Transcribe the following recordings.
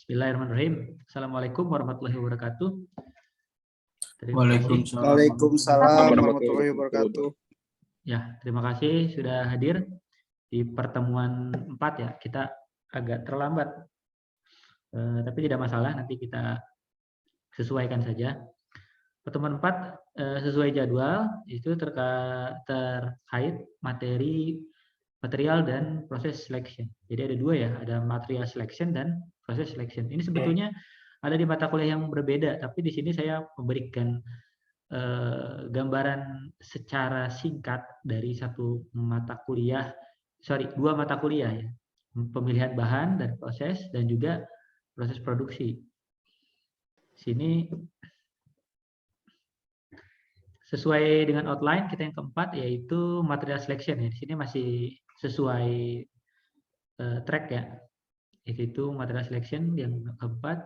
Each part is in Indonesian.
Bismillahirrahmanirrahim. Assalamualaikum warahmatullahi wabarakatuh. Terima kasih. Waalaikumsalam warahmatullahi wabarakatuh. Ya, terima kasih sudah hadir di pertemuan 4 ya. Kita agak terlambat, tapi tidak masalah. Nanti kita sesuaikan saja. Pertemuan 4 sesuai jadwal itu terkait material dan proses selection. Jadi ada dua ya, ada material selection dan proses selection. Ini sebetulnya ada di mata kuliah yang berbeda, tapi di sini saya memberikan gambaran secara singkat dari dua mata kuliah ya, pemilihan bahan dan proses, dan juga proses produksi. Sini sesuai dengan outline kita yang keempat yaitu material selection ya. Di sini masih sesuai track ya, yaitu material selection yang keempat.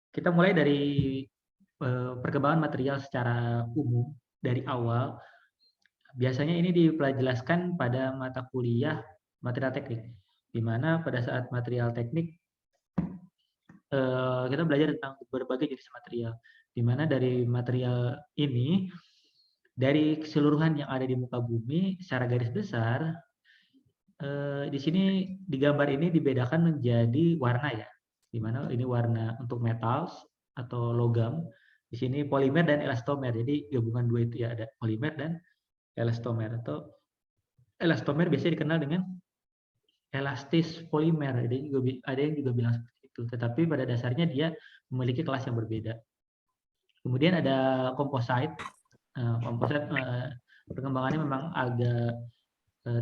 Kita mulai dari perkembangan material secara umum dari awal. Biasanya ini dijelaskan pada mata kuliah material teknik, di mana pada saat material teknik kita belajar tentang berbagai jenis material, di mana dari material ini, dari keseluruhan yang ada di muka bumi secara garis besar, di sini di gambar ini dibedakan menjadi warna ya, di mana ini warna untuk metals atau logam, di sini polimer dan elastomer. Jadi gabungan dua itu ya, ada polimer dan elastomer, atau elastomer biasanya dikenal dengan elastis polimer. Ada yang juga bilang seperti itu, tetapi pada dasarnya dia memiliki kelas yang berbeda. Kemudian ada composite. Composite perkembangannya memang agak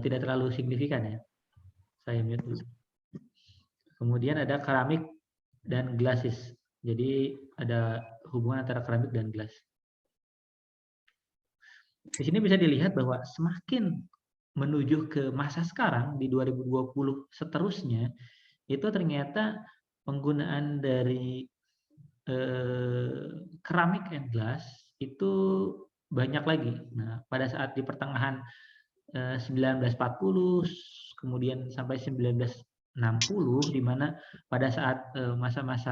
tidak terlalu signifikan ya. Saya mute dulu. Kemudian ada keramik dan glasis. Jadi ada hubungan antara keramik dan gelas. Di sini bisa dilihat bahwa semakin menuju ke masa sekarang di 2020 seterusnya, itu ternyata penggunaan dari keramik and glass itu banyak lagi. Nah, pada saat di pertengahan 1940 kemudian sampai 1960, di mana pada saat masa-masa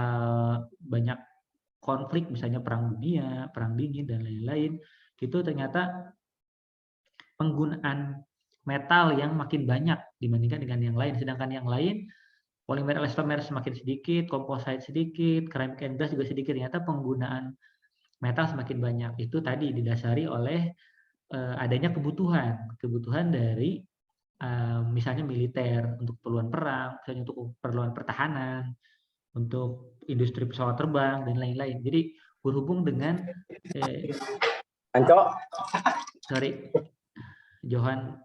banyak konflik, misalnya perang dunia, perang dingin dan lain-lain, itu ternyata penggunaan metal yang makin banyak dibandingkan dengan yang lain. Sedangkan yang lain, polimer elastomer semakin sedikit, composite sedikit, ceramic and glass juga sedikit. Ternyata penggunaan metal semakin banyak. Itu tadi didasari oleh adanya kebutuhan dari misalnya militer untuk keperluan perang, misalnya untuk keperluan pertahanan, untuk industri pesawat terbang dan lain-lain. Jadi berhubung dengan Johan,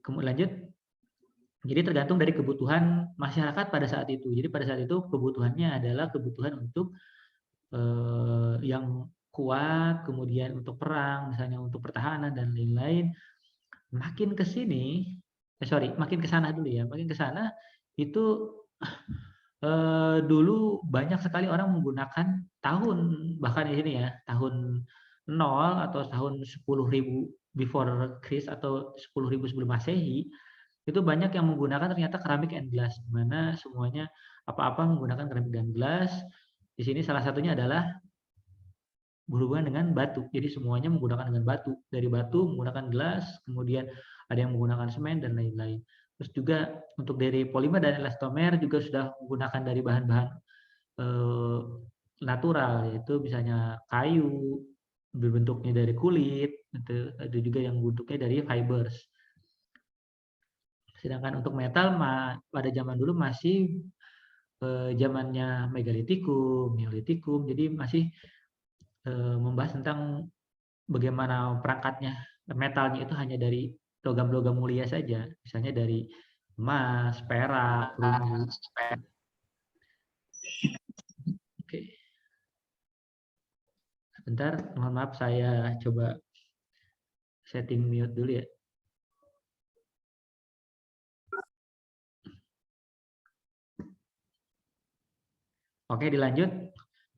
lanjut. Jadi tergantung dari kebutuhan masyarakat pada saat itu. Jadi pada saat itu kebutuhannya adalah kebutuhan untuk yang kuat, kemudian untuk perang, misalnya untuk pertahanan dan lain-lain. Makin ke sini, makin ke sana dulu ya. Makin ke sana itu dulu banyak sekali orang menggunakan bahkan di sini ya, tahun 0 atau tahun 10.000 before Christ atau 10.000 sebelum Masehi, itu banyak yang menggunakan ternyata keramik and glass, di mana semuanya apa-apa menggunakan keramik dan glass. Di sini salah satunya adalah berhubungan dengan batu. Jadi semuanya menggunakan dengan batu. Dari batu menggunakan gelas, kemudian ada yang menggunakan semen dan lain-lain. Terus juga untuk dari polimer dan elastomer juga sudah menggunakan dari bahan-bahan natural, yaitu misalnya kayu, berbentuknya dari kulit, ada juga yang bentuknya dari fibers. Sedangkan untuk metal pada zaman dulu masih zamannya megalitikum, neolitikum, jadi masih membahas tentang bagaimana perangkatnya metalnya itu hanya dari logam-logam mulia saja, misalnya dari emas, perak, perunggu. Oke. Sebentar, mohon maaf saya coba setting mute dulu ya. Oke, dilanjut.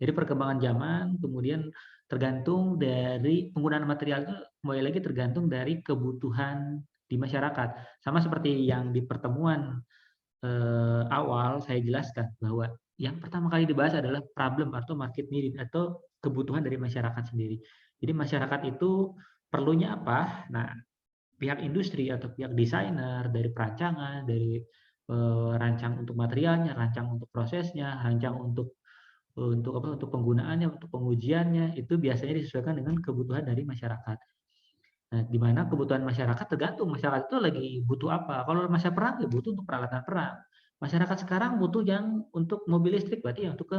Jadi perkembangan zaman, kemudian tergantung dari penggunaan material itu kembali lagi tergantung dari kebutuhan di masyarakat. Sama seperti yang di pertemuan awal saya jelaskan bahwa yang pertama kali dibahas adalah problem atau market need atau kebutuhan dari masyarakat sendiri. Jadi masyarakat itu perlunya apa? Nah, pihak industri atau pihak desainer dari perancangan, dari rancang untuk materialnya, rancang untuk prosesnya, rancang untuk apa? Untuk penggunaannya, untuk pengujiannya itu biasanya disesuaikan dengan kebutuhan dari masyarakat. Nah, di mana kebutuhan masyarakat tergantung masyarakat itu lagi butuh apa. Kalau masa perang ya butuh untuk peralatan perang. Masyarakat sekarang butuh yang untuk mobil listrik, berarti yang untuk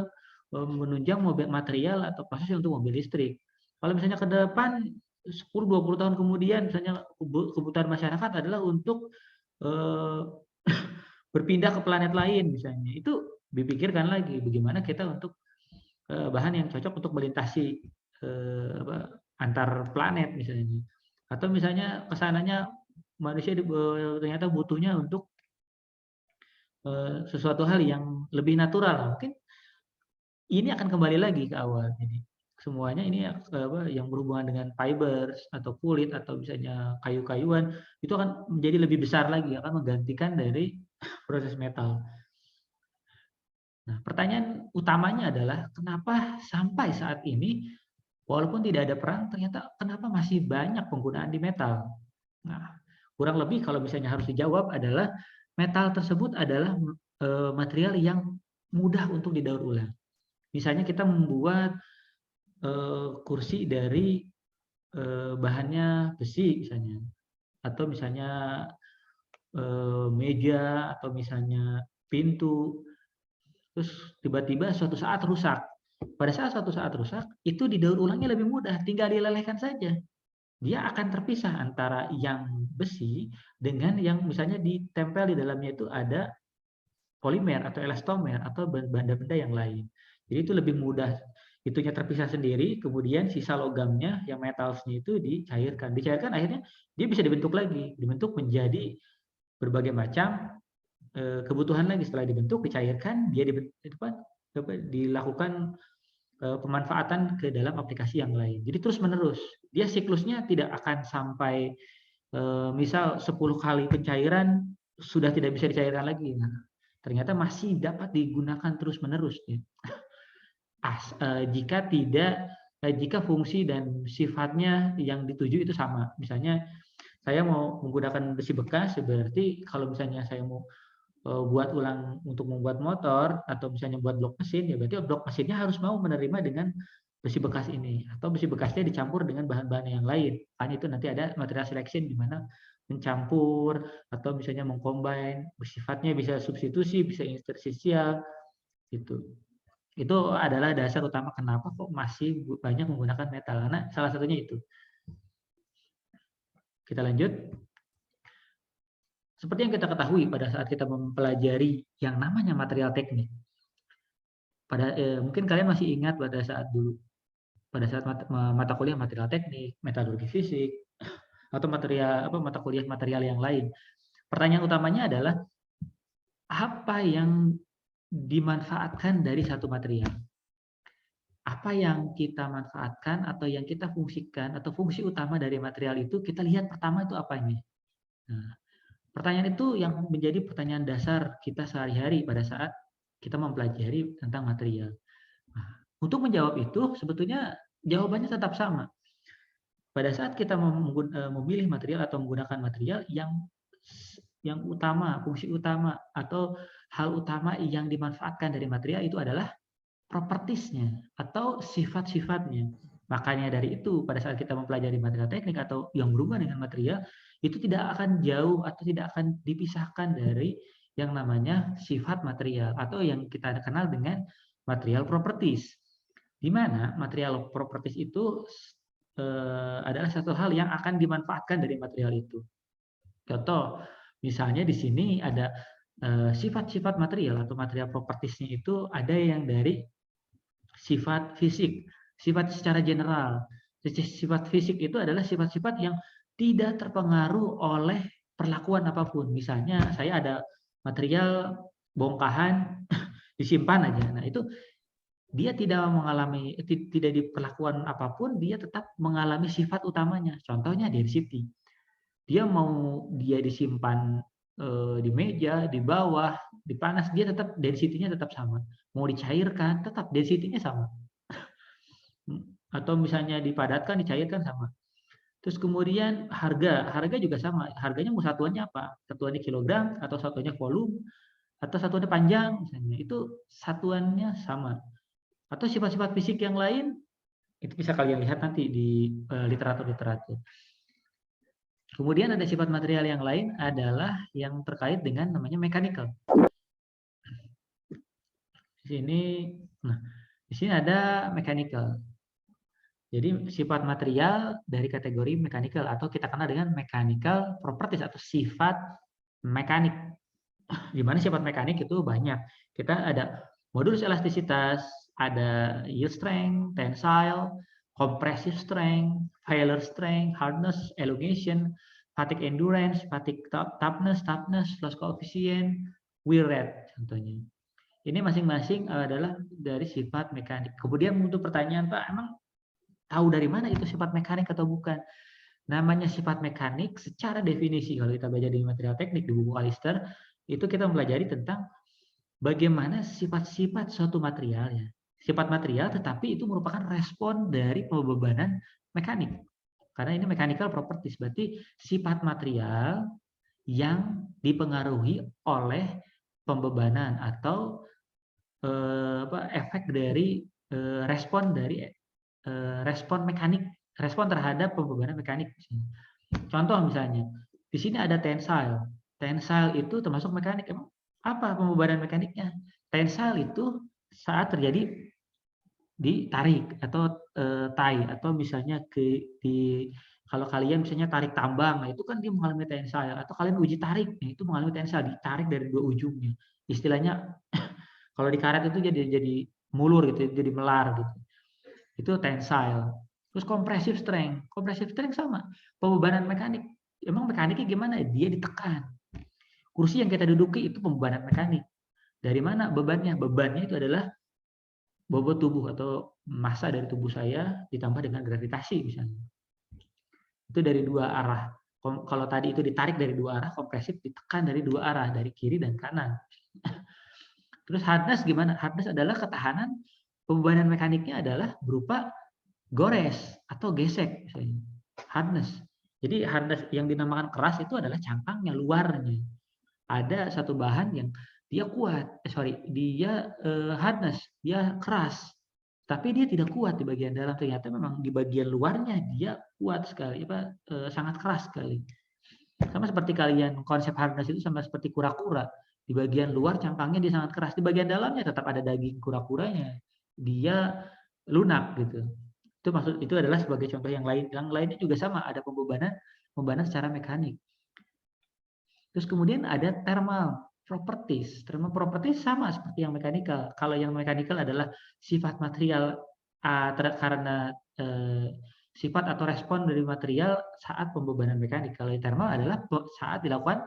menunjang mobil material atau proses untuk mobil listrik. Kalau misalnya ke depan 10-20 tahun kemudian misalnya kebutuhan masyarakat adalah untuk eh, berpindah ke planet lain misalnya. Itu dipikirkan lagi bagaimana kita untuk bahan yang cocok untuk melintasi antar planet misalnya. Atau misalnya kesananya manusia ternyata butuhnya untuk sesuatu hal yang lebih natural. Mungkin ini akan kembali lagi ke awal. Jadi semuanya ini yang berhubungan dengan fibers atau kulit atau misalnya kayu-kayuan itu akan menjadi lebih besar lagi, akan menggantikan dari proses metal. Nah, pertanyaan utamanya adalah kenapa sampai saat ini walaupun tidak ada perang ternyata kenapa masih banyak penggunaan di metal? Nah, kurang lebih kalau misalnya harus dijawab adalah metal tersebut adalah material yang mudah untuk didaur ulang. Misalnya kita membuat kursi dari bahannya besi misalnya, atau misalnya meja atau misalnya pintu, terus tiba-tiba suatu saat rusak. Pada saat suatu saat rusak, itu didaur ulangnya lebih mudah, tinggal dilelehkan saja. Dia akan terpisah antara yang besi dengan yang misalnya ditempel di dalamnya itu ada polimer atau elastomer atau benda-benda yang lain. Jadi itu lebih mudah, itunya terpisah sendiri, kemudian sisa logamnya yang metalsnya itu dicairkan. Dicairkan akhirnya dia bisa dibentuk lagi, dibentuk menjadi berbagai macam kebutuhan lagi. Setelah dibentuk, dicairkan, dia dilakukan pemanfaatan ke dalam aplikasi yang lain. Jadi terus menerus. Dia siklusnya tidak akan sampai misal 10 kali pencairan sudah tidak bisa dicairkan lagi. Nah, ternyata masih dapat digunakan terus menerus. Ya. Jika fungsi dan sifatnya yang dituju itu sama. Misalnya saya mau menggunakan besi bekas, berarti kalau misalnya saya mau buat ulang untuk membuat motor atau misalnya buat blok mesin, ya berarti blok mesinnya harus mau menerima dengan besi bekas ini atau besi bekasnya dicampur dengan bahan-bahan yang lain. Kan itu nanti ada material selection di mana mencampur atau misalnya mengcombine, sifatnya bisa substitusi, bisa interstisial gitu. Itu adalah dasar utama kenapa kok masih banyak menggunakan metal, karena salah satunya itu. Kita lanjut. Seperti yang kita ketahui pada saat kita mempelajari yang namanya material teknik. Mungkin kalian masih ingat pada saat mata kuliah material teknik, metodologi fisik, atau mata kuliah material yang lain. Pertanyaan utamanya adalah apa yang dimanfaatkan dari satu material? Apa yang kita manfaatkan atau yang kita fungsikan atau fungsi utama dari material itu kita lihat pertama itu apa ini? Nah, pertanyaan itu yang menjadi pertanyaan dasar kita sehari-hari pada saat kita mempelajari tentang material. Nah, untuk menjawab itu sebetulnya jawabannya tetap sama. Pada saat kita memilih material atau menggunakan material yang utama, fungsi utama atau hal utama yang dimanfaatkan dari material itu adalah propertiesnya atau sifat-sifatnya. Makanya dari itu pada saat kita mempelajari material teknik atau yang berhubungan dengan material itu tidak akan jauh atau tidak akan dipisahkan dari yang namanya sifat material atau yang kita kenal dengan material properties. Di mana material properties itu adalah satu hal yang akan dimanfaatkan dari material itu. Contoh, misalnya di sini ada sifat-sifat material atau material propertiesnya itu ada yang dari sifat fisik, sifat secara general. Sifat fisik itu adalah sifat-sifat yang tidak terpengaruh oleh perlakuan apapun. Misalnya saya ada material bongkahan disimpan aja. Nah, itu dia tidak mengalami tidak diperlakuan apapun, dia tetap mengalami sifat utamanya. Contohnya density. Dia disimpan di meja, di bawah, di panas, dia tetap density-nya tetap sama. Mau dicairkan, tetap density-nya sama. Atau misalnya dipadatkan, dicairkan sama. Terus kemudian harga juga sama. Harganya mau satuannya apa? Satuannya kilogram, atau satuannya volume, atau satuannya panjang, misalnya. Itu satuannya sama. Atau sifat-sifat fisik yang lain, itu bisa kalian lihat nanti di literatur-literatur. Kemudian ada sifat material yang lain adalah yang terkait dengan namanya mechanical. Di sini ada mechanical. Jadi sifat material dari kategori mechanical atau kita kenal dengan mechanical properties atau sifat mekanik. Di mana sifat mekanik itu banyak. Kita ada modulus elastisitas, ada yield strength, tensile, compressive strength, failure strength, hardness, elongation, fatigue endurance, fatigue toughness, loss coefficient, wear rate contohnya. Ini masing-masing adalah dari sifat mekanik. Kemudian untuk pertanyaan, Pak, emang tahu dari mana itu sifat mekanik atau bukan? Namanya sifat mekanik secara definisi, kalau kita belajar di material teknik di buku Kalister, itu kita mempelajari tentang bagaimana sifat-sifat suatu material ya. Sifat material tetapi itu merupakan respon dari pembebanan mekanik. Karena ini mechanical properties, berarti sifat material yang dipengaruhi oleh pembebanan atau efek dari respon mekanik, respon terhadap pembebanan mekanik. Contoh misalnya, di sini ada tensile. Tensile itu termasuk mekanik. Emang apa pembebanan mekaniknya? Tensile itu saat terjadi ditarik atau tie, atau misalnya kalau kalian misalnya tarik tambang, nah itu kan dia mengalami tensile. Atau kalian uji tarik, nah itu mengalami tensile, ditarik dari dua ujungnya. Istilahnya kalau di karet itu jadi mulur gitu, jadi melar gitu. Itu tensile. Terus compressive strength. Compressive strength sama. Pembebanan mekanik. Emang mekaniknya gimana? Dia ditekan. Kursi yang kita duduki itu pembebanan mekanik. Dari mana bebannya? Bebannya itu adalah bobot tubuh atau massa dari tubuh saya ditambah dengan gravitasi misalnya. Itu dari dua arah. Kalau tadi itu ditarik dari dua arah, kompresif ditekan dari dua arah, dari kiri dan kanan. Terus hardness gimana? Hardness adalah ketahanan. Pembebanan mekaniknya adalah berupa gores atau gesek misalnya. Hardness. Jadi hardness yang dinamakan keras itu adalah cangkangnya, luarnya. Ada satu bahan yang dia kuat, dia hardness, dia keras. Tapi dia tidak kuat di bagian dalam, ternyata memang di bagian luarnya dia kuat sekali, sangat keras sekali. Sama seperti kalian, konsep hardness itu sama seperti kura-kura. Di bagian luar cangkangnya dia sangat keras, di bagian dalamnya tetap ada daging kura-kuranya. Dia lunak gitu. Itu adalah sebagai contoh yang lain. Yang lainnya juga sama, ada pembebanan secara mekanik. Terus kemudian ada thermal properties. Thermal properties sama seperti yang mechanical. Kalau yang mechanical adalah sifat material karena sifat atau respon dari material saat pembebanan mekanik. Kalau yang thermal adalah saat dilakukan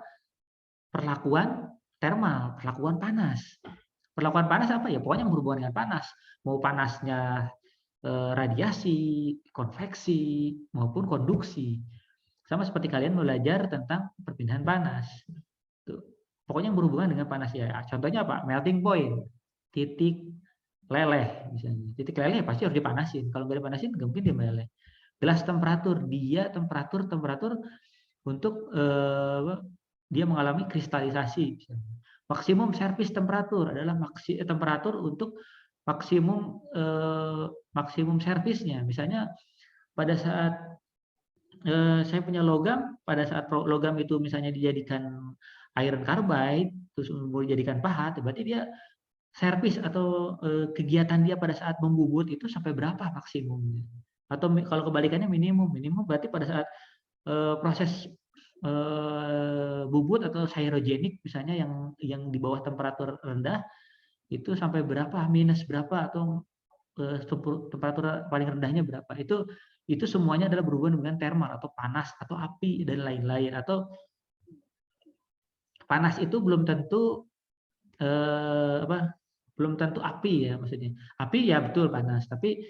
perlakuan thermal, perlakuan panas. Perlakuan panas apa ya? Pokoknya berhubungan dengan panas. Mau panasnya radiasi, konveksi, maupun konduksi. Sama seperti kalian belajar tentang perpindahan panas. Pokoknya yang berhubungan dengan panas ya. Contohnya apa? Melting point, titik leleh misalnya. Titik leleh pasti harus dipanasin. Kalau nggak dipanasin nggak mungkin dia meleleh. Gelas temperatur, dia temperatur untuk dia mengalami kristalisasi. Misalnya. Maksimum service temperatur adalah temperatur untuk maksimum servisnya. Misalnya pada saat saya punya logam, pada saat logam itu misalnya dijadikan iron carbide, terus mau dijadikan pahat, berarti dia servis atau kegiatan dia pada saat membubut itu sampai berapa maksimumnya? Atau kalau kebalikannya minimum berarti pada saat proses bubut atau cryogenic misalnya yang di bawah temperatur rendah itu sampai berapa, minus berapa, atau temperatur paling rendahnya berapa. Itu semuanya adalah berhubungan dengan thermal atau panas atau api dan lain-lain. Atau panas itu belum tentu belum tentu api ya maksudnya. Api ya betul panas, tapi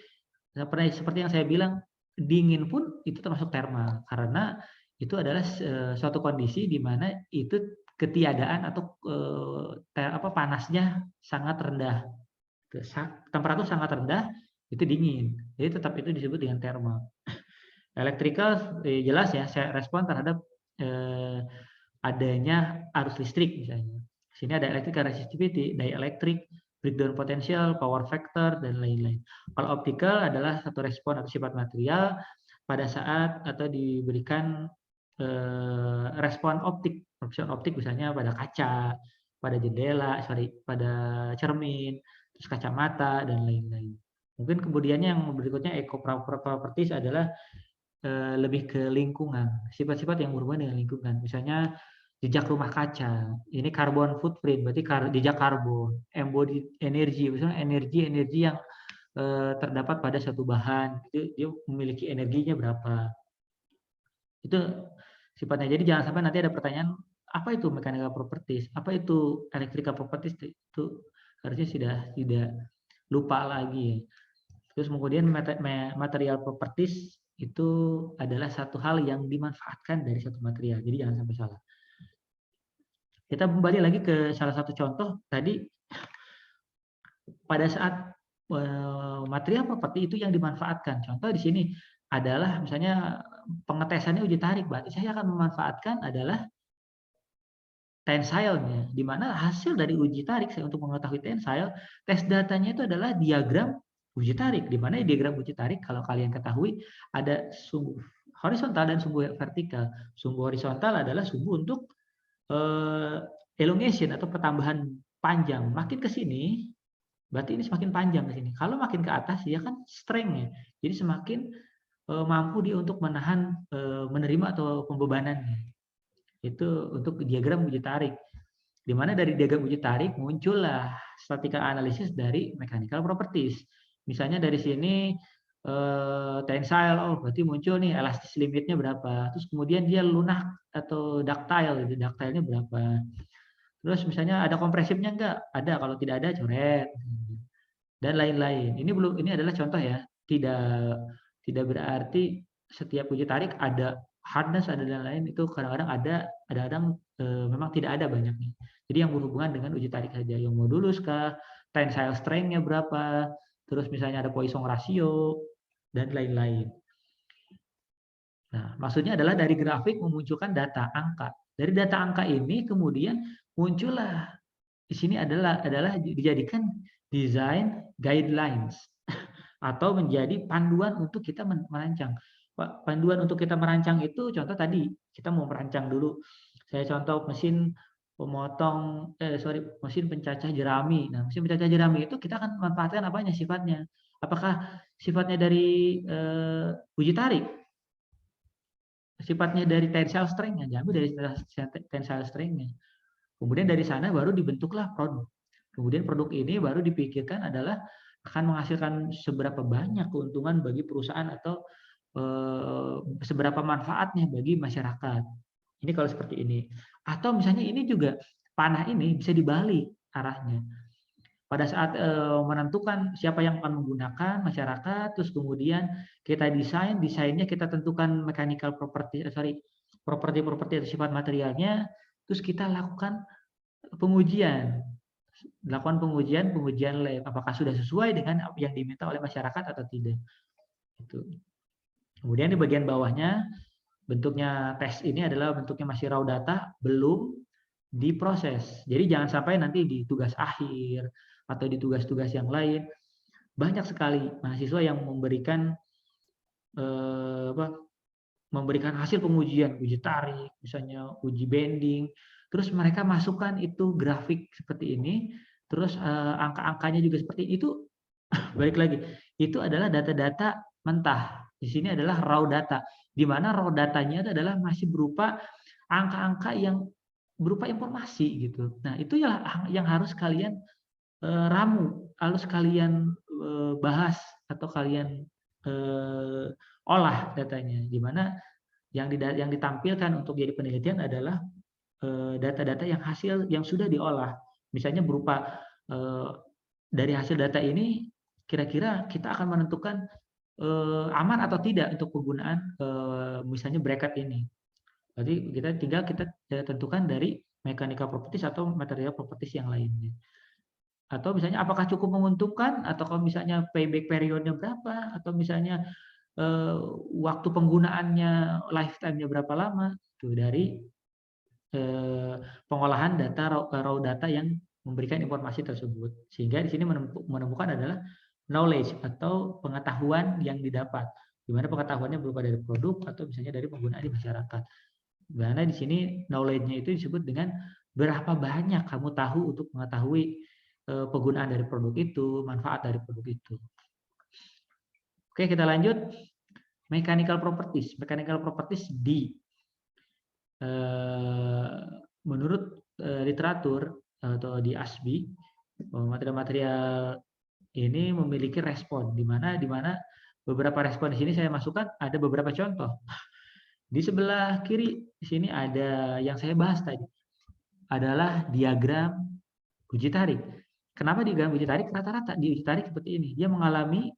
seperti yang saya bilang, dingin pun itu termasuk thermal karena itu adalah suatu kondisi di mana itu ketiadaan atau panasnya sangat rendah. Temperatur sangat rendah itu dingin. Jadi tetap itu disebut dengan thermal. Electrical jelas ya, saya respon terhadap adanya arus listrik misalnya. Sini ada electrical resistivity, dielectric, breakdown potential, power factor, dan lain-lain. Kalau optical adalah satu respon atau sifat material pada saat atau diberikan respon optik misalnya pada kaca, pada jendela, pada cermin, terus kacamata, dan lain-lain. Mungkin kemudiannya yang berikutnya eco properties adalah lebih ke lingkungan, sifat-sifat yang berhubungan dengan lingkungan. Misalnya jejak rumah kaca, ini carbon footprint, berarti jejak karbon, embodied energy, misalnya energi yang terdapat pada suatu bahan, itu dia memiliki energinya berapa. Itu sifatnya. Jadi jangan sampai nanti ada pertanyaan, apa itu mechanical properties, apa itu electrical properties, itu harusnya sudah tidak lupa lagi. Terus kemudian material properties itu adalah satu hal yang dimanfaatkan dari satu material. Jadi jangan sampai salah. Kita kembali lagi ke salah satu contoh tadi, pada saat material properti itu yang dimanfaatkan. Contoh di sini adalah misalnya pengetesannya uji tarik, berarti saya akan memanfaatkan adalah tensile-nya, di mana hasil dari uji tarik saya untuk mengetahui tensile, tes datanya itu adalah diagram uji tarik, di mana diagram uji tarik kalau kalian ketahui ada sumbu horizontal dan sumbu vertikal. Sumbu horizontal adalah sumbu untuk elongation atau pertambahan panjang. Makin ke sini, berarti ini semakin panjang ke sini. Kalau makin ke atas, ya kan strength-nya. Jadi semakin mampu dia untuk menahan, menerima atau pembebanannya. Itu untuk diagram uji tarik. Di mana dari diagram uji tarik muncullah statistical analysis dari mechanical properties. Misalnya dari sini tensile, oh berarti muncul nih elastis limitnya berapa. Terus kemudian dia lunak atau ductile, ductile-nya berapa. Terus misalnya ada kompresifnya enggak? Ada, kalau tidak ada coret. Dan lain-lain. Ini adalah contoh ya. Tidak berarti setiap uji tarik ada hardness, ada dan lain, itu kadang-kadang ada, kadang-kadang memang tidak ada banyaknya. Jadi yang berhubungan dengan uji tarik saja, yang modulus kah, tensile strength-nya berapa, terus misalnya ada Poisson ratio, dan lain-lain. Nah, maksudnya adalah dari grafik memunculkan data angka. Dari data angka ini kemudian muncullah di sini adalah dijadikan design guidelines atau menjadi panduan untuk kita merancang. Panduan untuk kita merancang itu contoh tadi, kita mau merancang dulu. Saya contoh mesin mesin pencacah jerami. Nah, mesin pencacah jerami itu kita akan memanfaatkan apanya sifatnya. Apakah sifatnya dari uji tarik? Sifatnya dari tensile strength-nya, diambil dari tensile strength-nya. Kemudian dari sana baru dibentuklah produk. Kemudian produk ini baru dipikirkan adalah akan menghasilkan seberapa banyak keuntungan bagi perusahaan atau seberapa manfaatnya bagi masyarakat. Ini kalau seperti ini. Atau misalnya ini juga panah ini bisa dibalik arahnya. Pada saat menentukan siapa yang akan menggunakan masyarakat, terus kemudian kita desainnya kita tentukan mechanical property, properti atau sifat materialnya, terus kita lakukan pengujian lab, apakah sudah sesuai dengan yang diminta oleh masyarakat atau tidak. Itu. Kemudian di bagian bawahnya bentuknya tes ini adalah bentuknya masih raw data, belum diproses. Jadi jangan sampai nanti di tugas akhir atau di tugas-tugas yang lain banyak sekali mahasiswa yang memberikan hasil pengujian, uji tarik, misalnya uji bending, terus mereka masukkan itu grafik seperti ini, terus angka-angkanya juga seperti itu. Balik lagi, itu adalah data-data mentah. Di sini adalah raw data, di mana raw datanya itu adalah masih berupa angka-angka yang berupa informasi gitu. Nah, itu yang harus kalian ramu, harus kalian bahas atau kalian olah datanya, di mana yang ditampilkan untuk jadi penelitian adalah data-data yang sudah diolah. Misalnya berupa dari hasil data ini kira-kira kita akan menentukan aman atau tidak untuk penggunaan misalnya bracket ini. Berarti kita tentukan dari mechanical properties atau material properties yang lainnya. Atau misalnya apakah cukup menguntungkan, atau kalau misalnya payback periodnya berapa, atau misalnya waktu penggunaannya, lifetime-nya berapa lama, itu dari pengolahan data raw data yang memberikan informasi tersebut. Sehingga di sini menemukan adalah knowledge atau pengetahuan yang didapat, di mana pengetahuannya berupa dari produk atau misalnya dari penggunaan di masyarakat. Di mana di sini knowledge-nya itu disebut dengan berapa banyak kamu tahu untuk mengetahui penggunaan dari produk itu, manfaat dari produk itu. Oke, kita lanjut. Mechanical properties. Mechanical properties menurut literatur atau di ASBI, material-material ini memiliki respon, di mana beberapa respon di sini saya masukkan ada beberapa contoh. Di sebelah kiri di sini ada yang saya bahas tadi, adalah diagram uji tarik. Kenapa diagram uji tarik? Rata-rata di uji tarik seperti ini, dia mengalami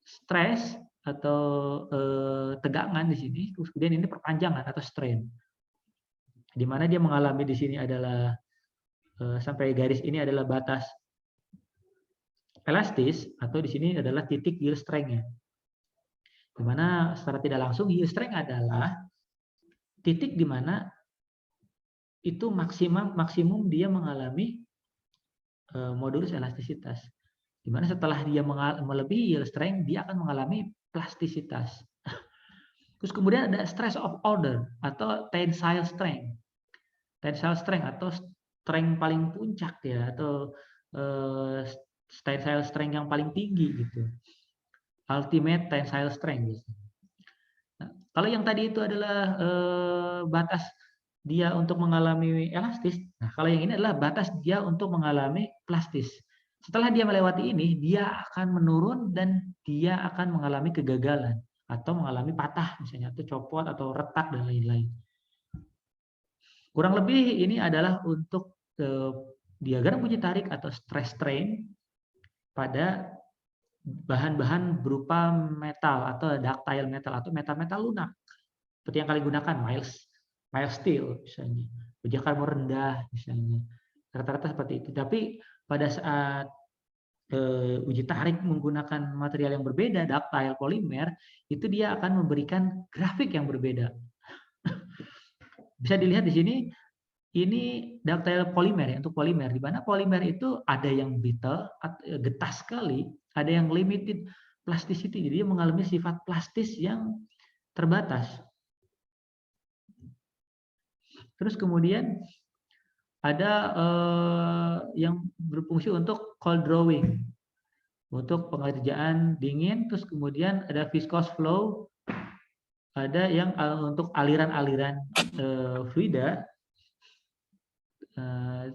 stres atau tegangan di sini, kemudian ini perpanjangan atau strain. Di mana dia mengalami di sini adalah sampai garis ini adalah batas elastis, atau di sini adalah titik yield strength-nya. Di mana secara tidak langsung yield strength adalah titik di mana itu maksimum dia mengalami modulus elastisitas. Di mana setelah dia melebihi yield strength, dia akan mengalami plastisitas. Terus kemudian ada stress of order atau tensile strength. Tensile strength atau strength paling puncak ya, atau tensile strength yang paling tinggi gitu. Ultimate tensile strength. Nah, kalau yang tadi itu adalah batas dia untuk mengalami elastis. Nah, kalau yang ini adalah batas dia untuk mengalami plastis. Setelah dia melewati ini, dia akan menurun dan dia akan mengalami kegagalan atau mengalami patah misalnya, atau copot atau retak dan lain-lain. Kurang lebih ini adalah untuk diagram uji tarik atau stress strain pada bahan-bahan berupa metal atau ductile metal atau metal-metal lunak. Seperti yang kalian gunakan, mild steel misalnya, baja karbon rendah misalnya, rata-rata seperti itu. Tapi pada saat uji tarik menggunakan material yang berbeda, ductile polimer, itu dia akan memberikan grafik yang berbeda. Bisa dilihat di sini, ini ductile polimer ya, untuk polimer, di mana polimer itu ada yang brittle, getah sekali, ada yang limited plasticity, jadi dia mengalami sifat plastis yang terbatas. Terus kemudian ada yang berfungsi untuk cold drawing, untuk pengerjaan dingin. Terus kemudian ada viscous flow, ada yang untuk aliran-aliran fluida,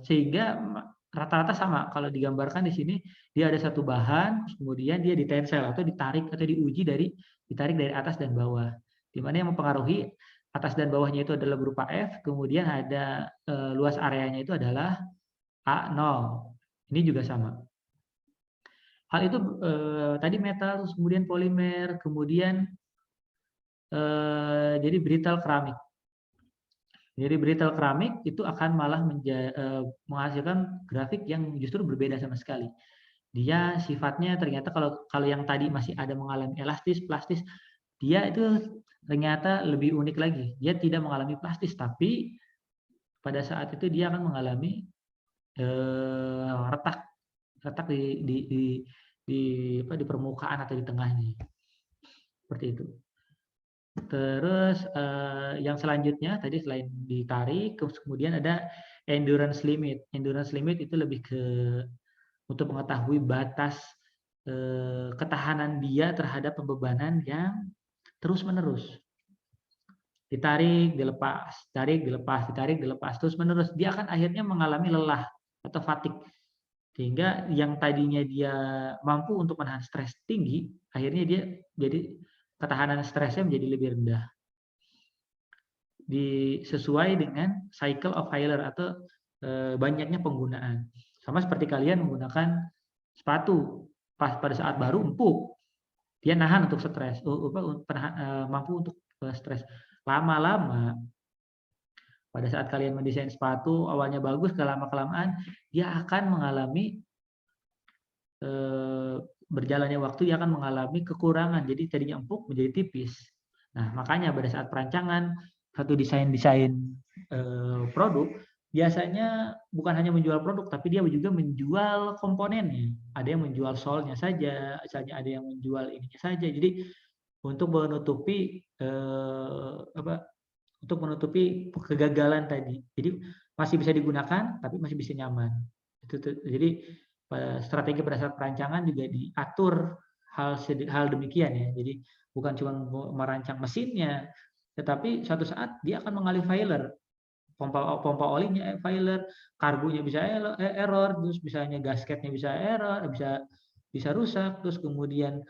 sehingga rata-rata sama. Kalau digambarkan di sini, dia ada satu bahan, kemudian dia ditensel atau ditarik atau ditarik dari atas dan bawah. Di mana yang mempengaruhi atas dan bawahnya itu adalah berupa F, kemudian ada luas areanya itu adalah A0. Ini juga sama. Hal itu tadi metal, kemudian polimer, kemudian jadi brittle keramik. Jadi brittle keramik itu akan malah menghasilkan grafik yang justru berbeda sama sekali. Dia sifatnya ternyata kalau yang tadi masih ada mengalami elastis, plastis, dia itu ternyata lebih unik lagi. Dia tidak mengalami plastis, tapi pada saat itu dia akan mengalami retak di permukaan atau di tengahnya. Seperti itu. Terus yang selanjutnya tadi selain ditarik, kemudian ada endurance limit. Endurance limit itu lebih ke untuk mengetahui batas ketahanan dia terhadap pembebanan yang terus-menerus. Ditarik, dilepas, tarik, dilepas, ditarik, dilepas, terus-menerus. Dia akan akhirnya mengalami lelah atau fatigue. Sehingga yang tadinya dia mampu untuk menahan stres tinggi, akhirnya dia jadi ketahanan stresnya menjadi lebih rendah. Sesuai dengan cycle of failure atau banyaknya penggunaan. Sama seperti kalian menggunakan sepatu, pada saat baru empuk, dia nahan untuk stres, mampu untuk stres. Lama-lama Pada saat kalian mendesain sepatu, awalnya bagus, lama-kelamaan dia akan mengalami berjalannya waktu, dia akan mengalami kekurangan. Jadi tadinya empuk menjadi tipis. Nah, makanya pada saat perancangan satu desain-desain produk, biasanya bukan hanya menjual produk, tapi dia juga menjual komponennya. Ada yang menjual solnya saja, misalnya ada yang menjual ininya saja. Jadi untuk menutupi untuk menutupi kegagalan tadi. Jadi masih bisa digunakan, tapi masih bisa nyaman. Jadi strategi pada saat perancangan juga diatur hal demikian ya. Jadi bukan cuma merancang mesinnya, tetapi suatu saat dia akan mengalih failure. Pompa olinya failure, karbunya bisa error, terus misalnya gasketnya bisa error, bisa rusak, terus kemudian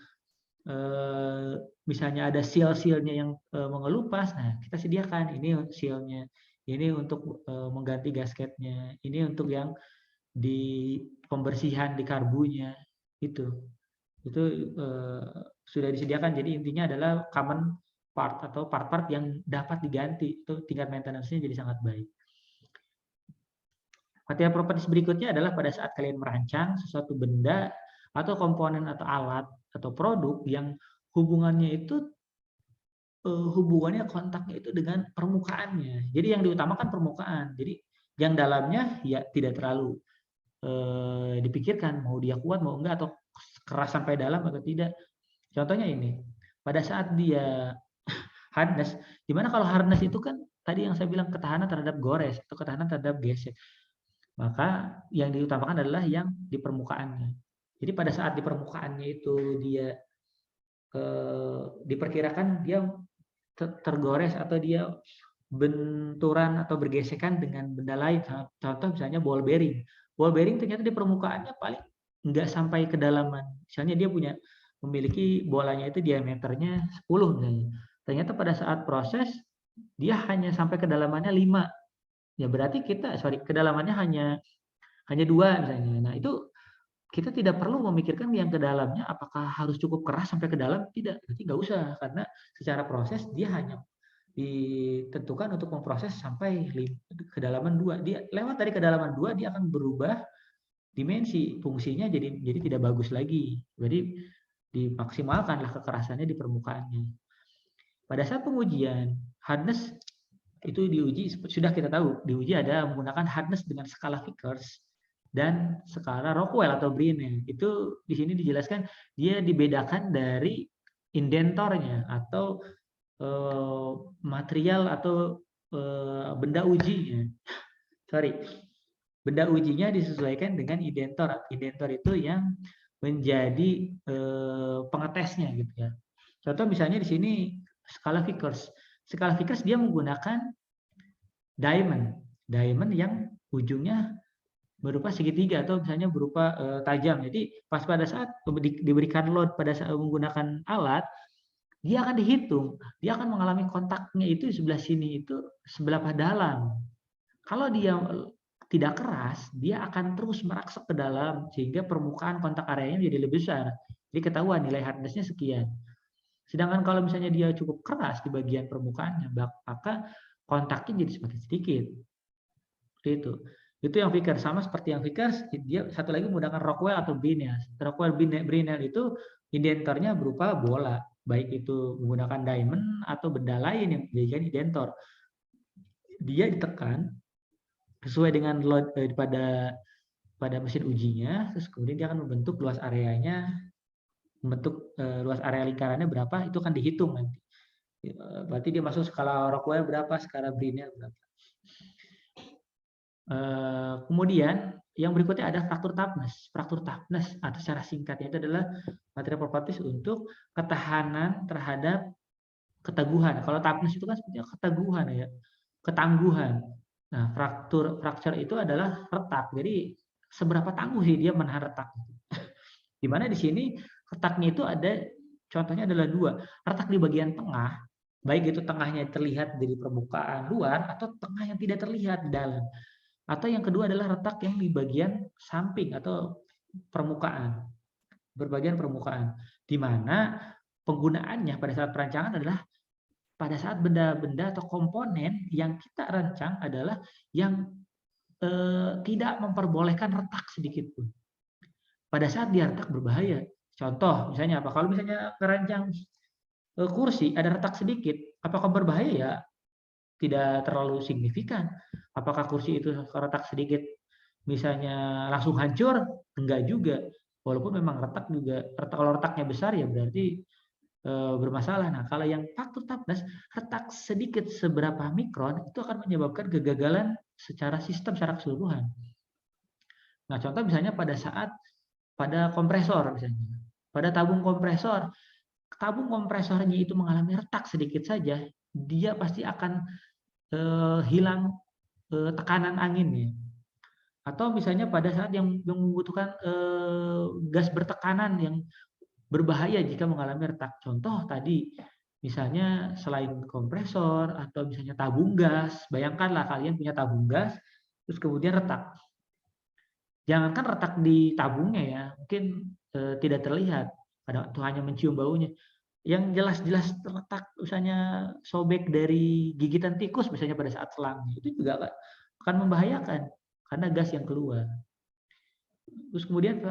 misalnya ada seal-sealnya yang mengelupas, nah kita sediakan ini seal-nya, ini untuk mengganti gasketnya, ini untuk yang di pembersihan di karbunya, itu sudah disediakan. Jadi intinya adalah common part atau part-part yang dapat diganti, itu tingkat maintenance-nya jadi sangat baik. Material properties berikutnya adalah pada saat kalian merancang sesuatu benda atau komponen atau alat atau produk yang hubungannya kontaknya itu dengan permukaannya. Jadi yang diutamakan permukaan. Jadi yang dalamnya ya tidak terlalu dipikirkan mau dia kuat mau enggak atau keras sampai dalam atau tidak. Contohnya ini, pada saat dia harness, dimana kalau harness itu kan tadi yang saya bilang ketahanan terhadap gores atau ketahanan terhadap gesek. Maka yang diutamakan adalah yang di permukaannya. Jadi pada saat di permukaannya itu dia diperkirakan dia tergores atau dia benturan atau bergesekan dengan benda lain. Contoh misalnya ball bearing. Ball bearing ternyata di permukaannya paling nggak sampai kedalaman. Misalnya dia memiliki bolanya itu diameternya 10 misalnya. Ternyata pada saat proses dia hanya sampai kedalamannya 5. Ya berarti kedalamannya hanya 2 misalnya. Nah, itu kita tidak perlu memikirkan yang ke dalamnya apakah harus cukup keras sampai ke dalam, tidak. Berarti nggak usah, karena secara proses dia hanya ditentukan untuk memproses sampai kedalaman 2. Dia lewat dari kedalaman 2 dia akan berubah dimensi, fungsinya jadi tidak bagus lagi. Jadi dimaksimalkanlah kekerasannya di permukaannya. Pada saat pengujian hardness itu diuji, sudah kita tahu, diuji ada menggunakan hardness dengan skala Vickers dan skala Rockwell atau Brinell. Itu di sini dijelaskan dia dibedakan dari indentornya atau material atau benda ujinya. Benda ujinya disesuaikan dengan indentor. Indentor itu yang menjadi pengetesnya gitu ya. Contoh misalnya di sini skala Vickers. Skala Vickers dia menggunakan diamond yang ujungnya berupa segitiga atau misalnya berupa tajam. Jadi pas pada saat diberikan load pada saat menggunakan alat, dia akan dihitung, dia akan mengalami kontaknya itu di sebelah sini itu seberapa dalam. Kalau dia tidak keras, dia akan terus merangsek ke dalam sehingga permukaan kontak areanya menjadi lebih besar. Jadi ketahuan nilai hardness-nya sekian. Sedangkan kalau misalnya dia cukup keras di bagian permukaannya, maka kontaknya jadi semakin sedikit. Seperti itu. Itu yang Vickers, sama seperti yang Vickers, dia satu lagi menggunakan Rockwell atau Brinell. Rockwell Brinell itu indentornya berupa bola, baik itu menggunakan diamond atau benda lain yang menjadikan indentor. Dia ditekan sesuai dengan load pada mesin ujinya, terus kemudian dia akan membentuk luas areanya, membentuk luas area lingkarannya berapa, itu akan dihitung nanti. Berarti dia masuk skala Rockwell berapa, skala Brinell berapa. Kemudian yang berikutnya ada fraktur toughness. Fraktur toughness atau secara singkatnya itu adalah material properties untuk ketahanan terhadap keteguhan. Kalau toughness itu kan sebenarnya keteguhan ya, ketangguhan. Nah, fracture itu adalah retak. Jadi seberapa tangguh sih dia menahan retak. Di mana di sini retaknya itu ada, contohnya adalah 2. Retak di bagian tengah, baik itu tengahnya terlihat dari permukaan luar atau tengah yang tidak terlihat di dalam. Atau yang kedua adalah retak yang di bagian samping atau permukaan, berbagian permukaan, di mana penggunaannya pada saat perancangan adalah pada saat benda-benda atau komponen yang kita rancang adalah yang tidak memperbolehkan retak sedikit pun. Pada saat dia retak berbahaya. Contoh, misalnya apa? Kalau misalnya kerancang kursi ada retak sedikit, apakah berbahaya? Ya, tidak terlalu signifikan. Apakah kursi itu retak sedikit misalnya langsung hancur? Enggak juga. Walaupun memang retak juga, kalau retaknya besar ya berarti bermasalah. Nah, kalau yang faktor toughness, retak sedikit seberapa mikron itu akan menyebabkan kegagalan secara sistem secara keseluruhan. Nah, contoh misalnya pada kompresor misalnya. Pada tabung kompresornya itu mengalami retak sedikit saja, dia pasti akan hilang tekanan anginnya. Atau misalnya pada saat yang membutuhkan gas bertekanan yang berbahaya jika mengalami retak. Contoh tadi, misalnya selain kompresor atau misalnya tabung gas, bayangkanlah kalian punya tabung gas, terus kemudian retak. Jangankan retak di tabungnya ya, mungkin tidak terlihat, itu hanya mencium baunya. Yang jelas-jelas terletak, misalnya sobek dari gigitan tikus, misalnya pada saat selang, itu juga akan membahayakan karena gas yang keluar. Terus kemudian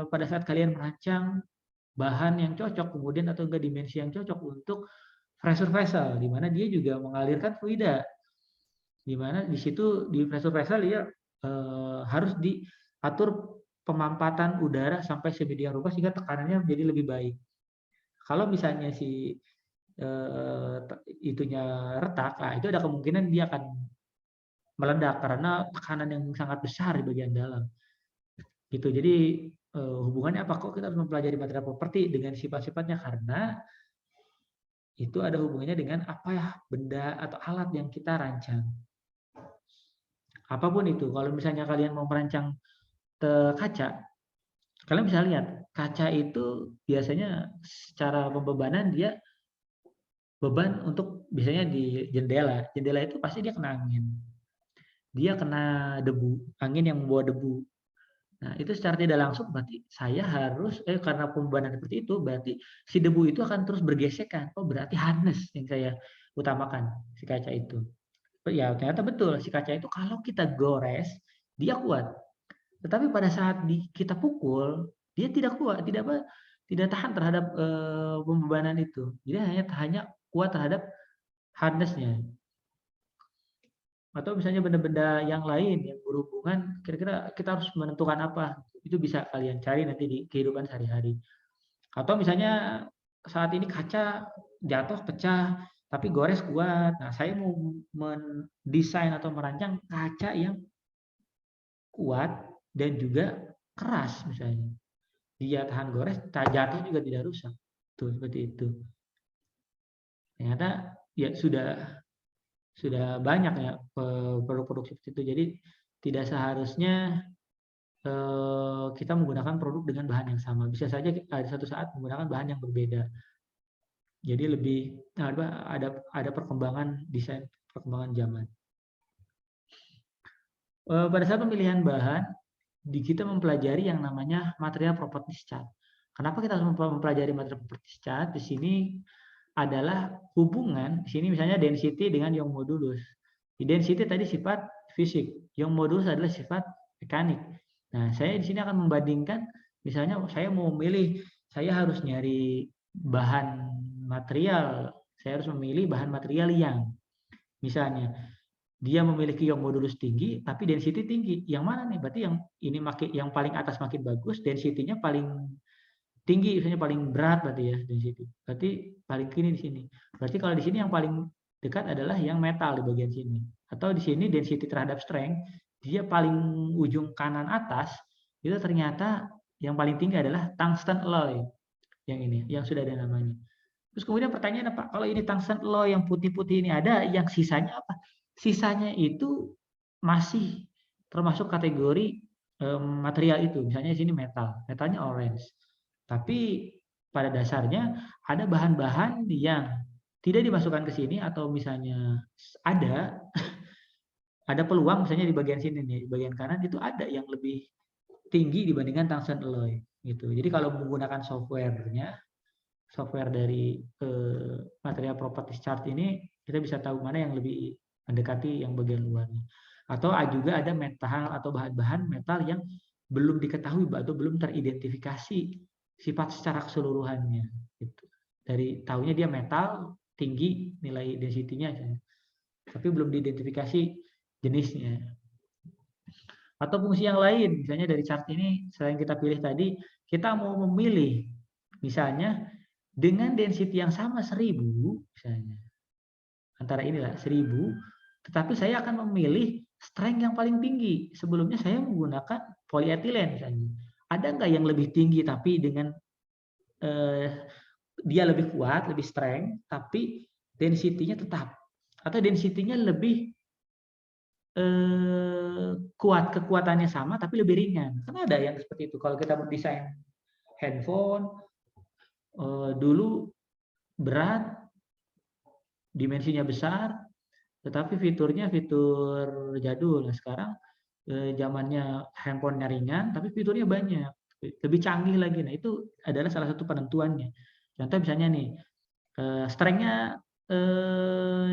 pada saat kalian merancang bahan yang cocok, kemudian atau enggak dimensi yang cocok untuk pressure vessel, di mana dia juga mengalirkan fluida, di mana di situ di pressure vessel dia harus diatur pemampatan udara sampai sedemikian rupa sehingga tekanannya menjadi lebih baik. Kalau misalnya si itunya retak, nah itu ada kemungkinan dia akan meledak karena tekanan yang sangat besar di bagian dalam. Gitu. Jadi hubungannya apa kok kita harus mempelajari material properti dengan sifat-sifatnya, karena itu ada hubungannya dengan apa ya benda atau alat yang kita rancang. Apapun itu, kalau misalnya kalian mau merancang kaca, kalian bisa lihat kaca itu biasanya secara pembebanan dia beban untuk biasanya di jendela. Jendela itu pasti dia kena angin. Dia kena debu, angin yang membawa debu. Nah, itu secara tidak langsung berarti saya harus karena pembebanan seperti itu berarti si debu itu akan terus bergesekan. Oh, berarti harness yang saya utamakan si kaca itu. Ya, ternyata betul si kaca itu kalau kita gores dia kuat. Tetapi pada saat kita pukul dia tidak kuat, tidak tahan terhadap pembebanan itu. Jadi hanya kuat terhadap harnessnya. Atau misalnya benda-benda yang lain yang berhubungan, kira-kira kita harus menentukan apa, itu bisa kalian cari nanti di kehidupan sehari-hari. Atau misalnya saat ini kaca jatuh pecah tapi gores kuat, nah saya mau mendesain atau merancang kaca yang kuat dan juga keras misalnya, dia tahan gores, jatuh juga tidak rusak. Tuh seperti itu. Ternyata ya sudah banyak ya produk-produk seperti itu. Jadi tidak seharusnya kita menggunakan produk dengan bahan yang sama. Bisa saja ada satu saat menggunakan bahan yang berbeda. Jadi lebih ada perkembangan desain, perkembangan zaman. Pada saat pemilihan bahan, kita mempelajari yang namanya material properties chart. Kenapa kita harus mempelajari material properties chart? Di sini adalah hubungan, di sini misalnya density dengan Young modulus. Di density tadi sifat fisik, Young modulus adalah sifat mekanik. Nah, saya di sini akan membandingkan, misalnya saya mau memilih, saya harus nyari bahan material, saya harus memilih bahan material yang, misalnya, dia memiliki Young modulus tinggi, tapi density tinggi. Yang mana nih? Berarti yang paling atas makin bagus, density-nya paling tinggi, misalnya paling berat berarti ya density. Berarti paling kiri di sini. Berarti kalau di sini yang paling dekat adalah yang metal di bagian sini. Atau di sini density terhadap strength, dia paling ujung kanan atas, itu ternyata yang paling tinggi adalah tungsten alloy. Yang ini, yang sudah ada namanya. Terus kemudian pertanyaan apa? Kalau ini tungsten alloy yang putih-putih ini ada, yang sisanya apa? Sisanya itu masih termasuk kategori material itu. Misalnya di sini metal, metalnya orange. Tapi pada dasarnya ada bahan-bahan yang tidak dimasukkan ke sini atau misalnya ada peluang misalnya di bagian sini nih, di bagian kanan itu ada yang lebih tinggi dibandingkan tungsten alloy gitu. Jadi kalau menggunakan softwarenya software dari material properties chart ini, kita bisa tahu mana yang lebih mendekati yang bagian luarnya. Atau juga ada metal atau bahan-bahan metal yang belum diketahui atau belum teridentifikasi sifat secara keseluruhannya. Gitu. Dari tahunya dia metal, tinggi nilai density-nya, tapi belum diidentifikasi jenisnya. Atau fungsi yang lain, misalnya dari chart ini, selain kita pilih tadi, kita mau memilih, misalnya, dengan density yang sama 1000, misalnya, antara inilah 1000, tetapi saya akan memilih strength yang paling tinggi. Sebelumnya saya menggunakan polyethylene, misalnya. Ada nggak yang lebih tinggi, tapi dengan dia lebih kuat, lebih strength, tapi density-nya tetap. Atau density-nya lebih kuat, kekuatannya sama tapi lebih ringan. Kan ada yang seperti itu. Kalau kita mendesain handphone dulu berat, dimensinya besar, tetapi fiturnya fitur jadul. Nah, sekarang zamannya handphone-nya ringan tapi fiturnya banyak, lebih canggih lagi. Nah, itu adalah salah satu penentuannya. Contoh misalnya nih, strength-nya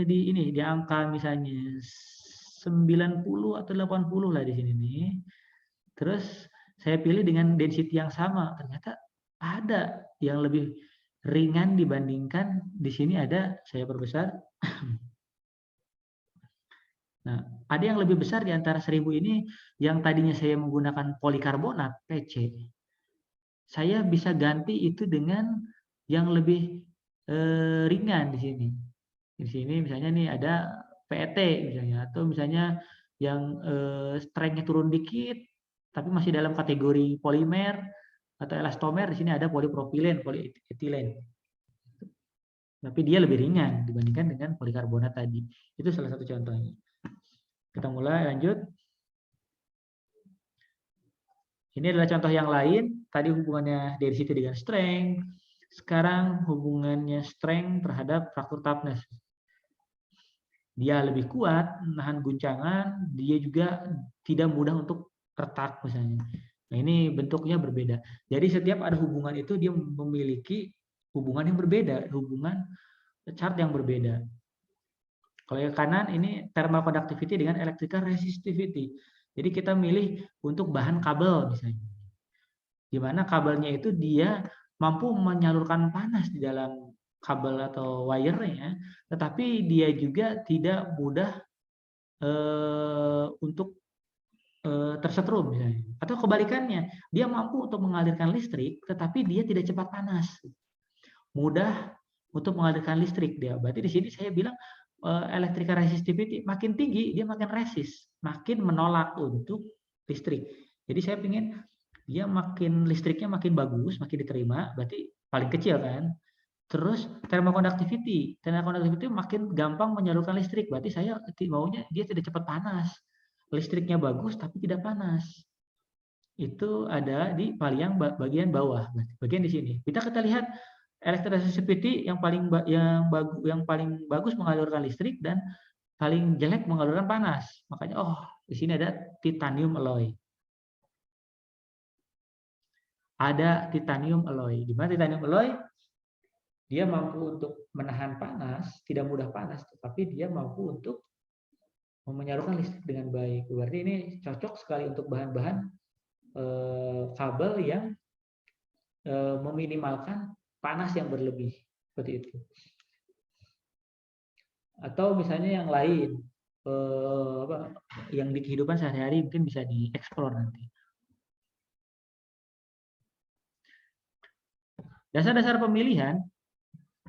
di angka misalnya 90 atau 80 lah di sini nih. Terus saya pilih dengan density yang sama. Ternyata ada yang lebih ringan dibandingkan di sini ada, saya perbesar. Nah, ada yang lebih besar di antara 1000 ini yang tadinya saya menggunakan polikarbonat PC. Saya bisa ganti itu dengan yang lebih ringan di sini. Di sini misalnya nih ada PET misalnya, atau misalnya yang strength-nya turun dikit tapi masih dalam kategori polimer atau elastomer. Di sini ada polipropilen, polyethylene. Tapi dia lebih ringan dibandingkan dengan polikarbonat tadi. Itu salah satu contohnya. Kita mulai lanjut. Ini adalah contoh yang lain. Tadi hubungannya density dengan strength. Sekarang hubungannya strength terhadap fracture toughness. Dia lebih kuat menahan guncangan, dia juga tidak mudah untuk retak misalnya. Nah, ini bentuknya berbeda. Jadi setiap ada hubungan itu dia memiliki hubungan yang berbeda, hubungan chart yang berbeda. Kalau yang kanan ini thermal conductivity dengan electrical resistivity. Jadi kita milih untuk bahan kabel misalnya. Di mana kabelnya itu dia mampu menyalurkan panas di dalam kabel atau wire-nya, tetapi dia juga tidak mudah untuk tersetrum misalnya. Atau kebalikannya, dia mampu untuk mengalirkan listrik, tetapi dia tidak cepat panas. Mudah untuk mengalirkan listrik dia. Berarti di sini saya bilang electrical resistivity makin tinggi, dia makin resist, makin menolak untuk listrik. Jadi saya ingin dia makin listriknya makin bagus, makin diterima, berarti paling kecil kan. Terus thermal conductivity makin gampang menyalurkan listrik. Berarti saya maunya dia tidak cepat panas. Listriknya bagus tapi tidak panas. Itu ada di bagian bawah, bagian di sini. Kita lihat electrical resistivity yang paling bagus mengalurkan listrik dan paling jelek mengalurkan panas. Makanya di sini ada titanium alloy. Ada titanium alloy. Di mana titanium alloy? Dia mampu untuk menahan panas, tidak mudah panas, tetapi dia mampu untuk menyalurkan listrik dengan baik. Berarti ini cocok sekali untuk bahan-bahan kabel yang meminimalkan panas yang berlebih, seperti itu. Atau misalnya yang lain, yang di kehidupan sehari-hari mungkin bisa dieksplor nanti. Dasar-dasar pemilihan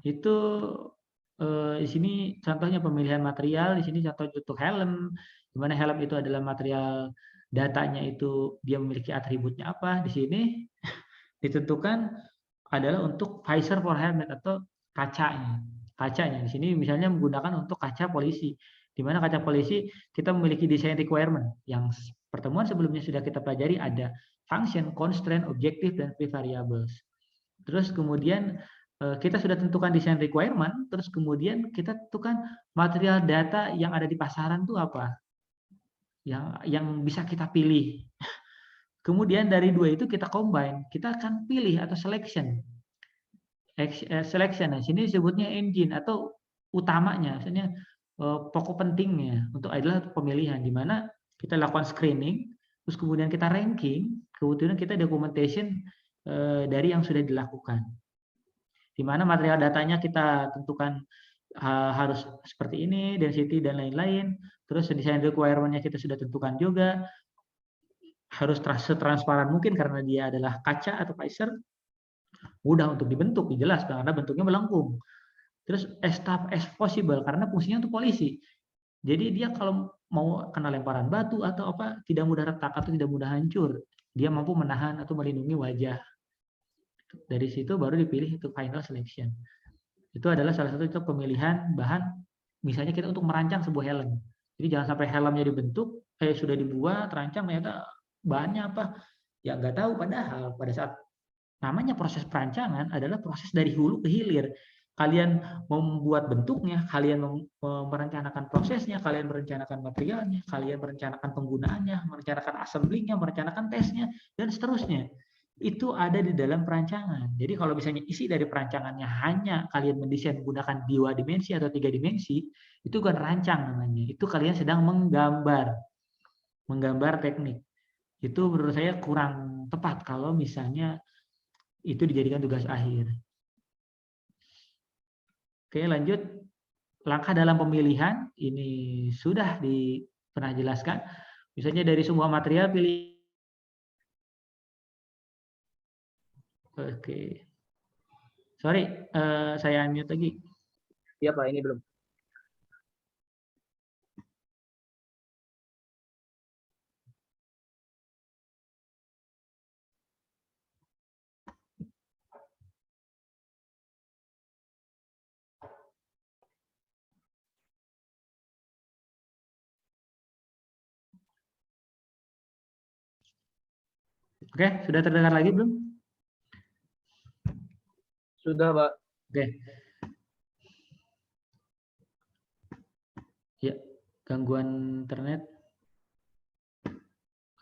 itu di sini contohnya pemilihan material, di sini contoh untuk helm, di mana helm itu adalah material datanya itu dia memiliki atributnya apa. Di sini ditentukan adalah untuk visor for helmet atau kacanya. Kacanya di sini misalnya menggunakan untuk kaca polisi. Di mana kaca polisi kita memiliki design requirement yang pertemuan sebelumnya sudah kita pelajari, ada function, constraint, objective, dan free variables. Terus kemudian kita sudah tentukan design requirement, terus kemudian kita tentukan material data yang ada di pasaran itu apa, yang bisa kita pilih. Kemudian dari dua itu kita combine, kita akan pilih atau selection selection. Nah, sini disebutnya engine atau utamanya, maksudnya pokok pentingnya untuk adalah pemilihan, di mana kita lakukan screening, terus kemudian kita ranking, kemudian kita documentation dari yang sudah dilakukan. Di mana material datanya kita tentukan harus seperti ini, density dan lain-lain. Terus desain requirement-nya kita sudah tentukan juga. Harus setransparan mungkin karena dia adalah kaca atau visor. Mudah untuk dibentuk, jelas karena bentuknya melengkung. Terus as tough as possible karena fungsinya untuk polisi. Jadi dia kalau mau kena lemparan batu atau apa tidak mudah retak atau tidak mudah hancur. Dia mampu menahan atau melindungi wajah. Dari situ baru dipilih untuk final selection. Itu adalah salah satu itu pemilihan bahan, misalnya kita untuk merancang sebuah helm. Jadi jangan sampai helmnya dibentuk, sudah dibuat, terancang, ternyata bahannya apa, ya nggak tahu. Padahal pada saat namanya proses perancangan adalah proses dari hulu ke hilir. Kalian membuat bentuknya, kalian merencanakan prosesnya, kalian merencanakan materialnya, kalian merencanakan penggunaannya, merencanakan assemblingnya, merencanakan tesnya, dan seterusnya. Itu ada di dalam perancangan. Jadi kalau misalnya isi dari perancangannya hanya kalian mendesain menggunakan 2 dimensi atau 3 dimensi, itu bukan rancang namanya. Itu kalian sedang menggambar teknik. Itu menurut saya kurang tepat kalau misalnya itu dijadikan tugas akhir. Oke, lanjut. Langkah dalam pemilihan ini sudah pernah jelaskan. Misalnya dari semua material pilih. Oke. Sorry, saya unmute lagi. Iya Pak, ini belum. Oke, sudah terdengar lagi belum? Sudah Pak. Oke. Ya, gangguan internet.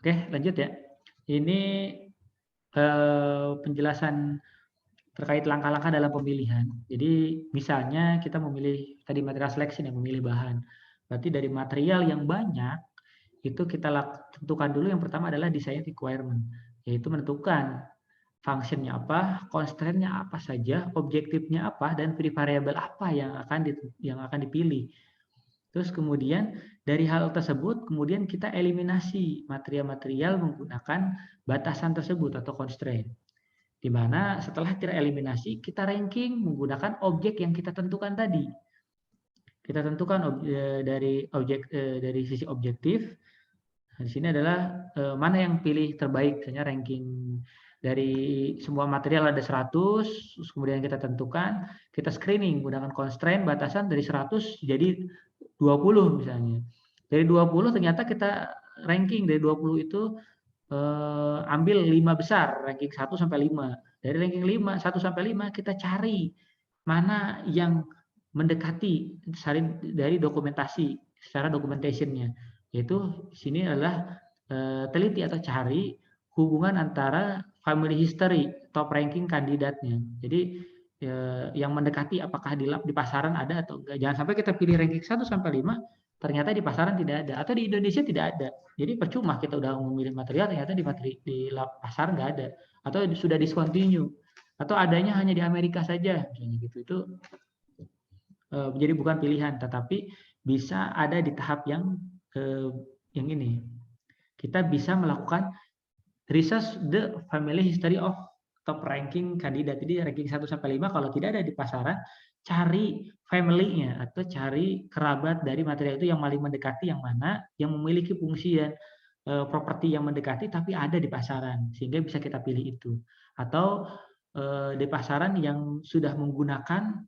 Oke, lanjut ya. Ini penjelasan terkait langkah-langkah dalam pemilihan. Jadi misalnya kita memilih tadi material selection yang memilih bahan. Berarti dari material yang banyak itu kita tentukan dulu yang pertama adalah design requirement, yaitu menentukan fungsinya apa, constraint-nya apa saja, objektifnya apa, dan variabel apa yang akan dipilih. Terus kemudian dari hal tersebut kemudian kita eliminasi material-material menggunakan batasan tersebut atau constraint. Di mana setelah tereliminasi kita ranking menggunakan objek yang kita tentukan tadi. Kita tentukan dari sisi objektif. Di sini adalah mana yang pilih terbaik, misalnya ranking dari semua material ada 100, kemudian kita tentukan, kita screening menggunakan constraint batasan dari 100 jadi 20 misalnya. Dari 20 ternyata kita ranking dari 20 itu ambil 5 besar, ranking 1 sampai 5. Dari ranking 1 sampai 5 kita cari mana yang mendekati dari dokumentasi, secara documentation-nya. Yaitu sini adalah teliti atau cari hubungan antara family history, top ranking kandidatnya. Jadi yang mendekati apakah di pasaran ada atau enggak. Jangan sampai kita pilih ranking 1 sampai 5 ternyata di pasaran tidak ada atau di Indonesia tidak ada. Jadi percuma kita udah memilih material ternyata di pasar nggak ada atau sudah discontinue atau adanya hanya di Amerika saja misalnya gitu. Itu jadi bukan pilihan tetapi bisa ada di tahap yang ini. Kita bisa melakukan research the family history of top ranking kandidat. Jadi ranking 1 sampai 5 kalau tidak ada di pasaran, cari family-nya atau cari kerabat dari material itu yang paling mendekati yang mana, yang memiliki fungsi dan properti yang mendekati tapi ada di pasaran sehingga bisa kita pilih itu. Atau di pasaran yang sudah menggunakan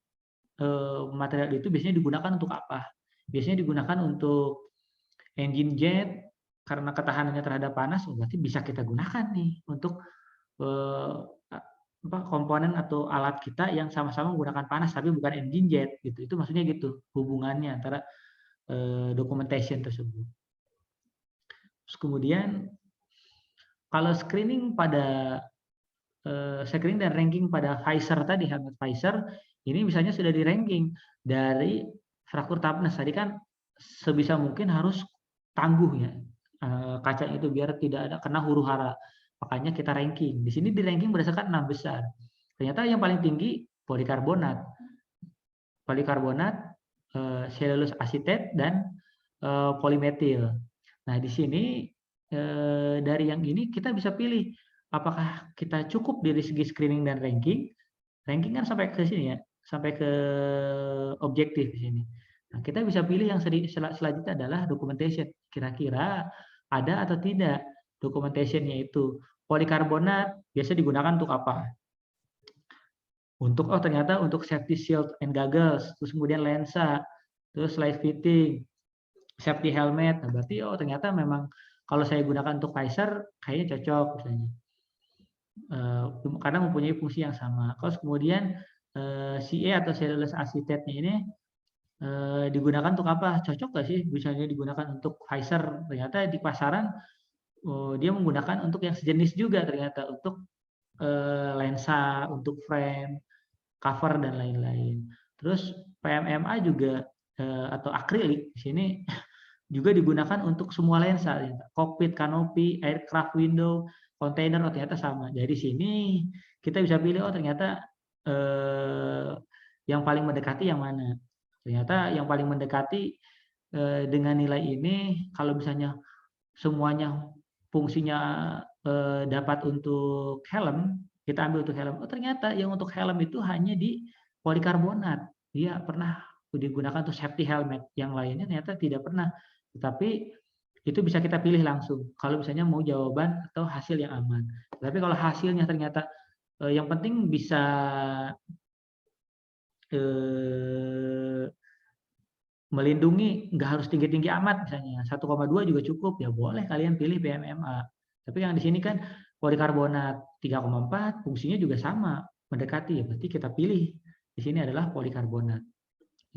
material itu biasanya digunakan untuk apa? Biasanya digunakan untuk engine jet karena ketahanannya terhadap panas, berarti bisa kita gunakan nih untuk komponen atau alat kita yang sama-sama menggunakan panas tapi bukan engine jet gitu. Itu maksudnya gitu hubungannya antara documentation tersebut. Terus kemudian kalau screening pada screening dan ranking pada Pfizer tadi, helmet Pfizer, ini misalnya sudah di ranking dari fraktur toughness. Tadi kan sebisa mungkin harus tangguh ya kaca itu biar tidak ada kena huru-hara. Makanya kita ranking. Di sini di ranking berdasarkan 6 besar. Ternyata yang paling tinggi polikarbonat. Polikarbonat, selulose asetat dan polimetil. Nah, di sini dari yang ini kita bisa pilih apakah kita cukup dari segi screening dan ranking. Ranking kan sampai ke sini ya, sampai ke objektif di sini. Nah, kita bisa pilih yang selanjutnya adalah documentation. Kira-kira ada atau tidak documentation-nya itu. Polikarbonat biasa digunakan untuk apa? Untuk ternyata untuk safety shield and goggles, terus kemudian lensa, terus light fitting, safety helmet. Nah, berarti ternyata memang kalau saya gunakan untuk Pfizer kayaknya cocok misalnya. Karena mempunyai fungsi yang sama. Terus kemudian CA atau cellulose acetate-nya ini digunakan untuk apa? Cocok nggak sih misalnya digunakan untuk Pfizer? Ternyata di pasaran dia menggunakan untuk yang sejenis juga ternyata untuk lensa, untuk frame, cover dan lain-lain. Terus PMMA juga atau akrilik di sini juga digunakan untuk semua lensa, cockpit, kanopi, aircraft window, container, ternyata sama. Dari sini kita bisa pilih ternyata yang paling mendekati yang mana. Ternyata yang paling mendekati dengan nilai ini kalau misalnya semuanya fungsinya dapat untuk helm, kita ambil untuk helm. Ternyata yang untuk helm itu hanya di polikarbonat. Dia pernah digunakan untuk safety helmet. Yang lainnya ternyata tidak pernah. Tetapi itu bisa kita pilih langsung. Kalau misalnya mau jawaban atau hasil yang aman. Tapi kalau hasilnya ternyata yang penting bisa melindungi, nggak harus tinggi-tinggi amat misalnya, 1,2 juga cukup, ya boleh kalian pilih PMMA. Tapi yang di sini kan polikarbonat 3,4, fungsinya juga sama, mendekati, ya berarti kita pilih. Di sini adalah polikarbonat.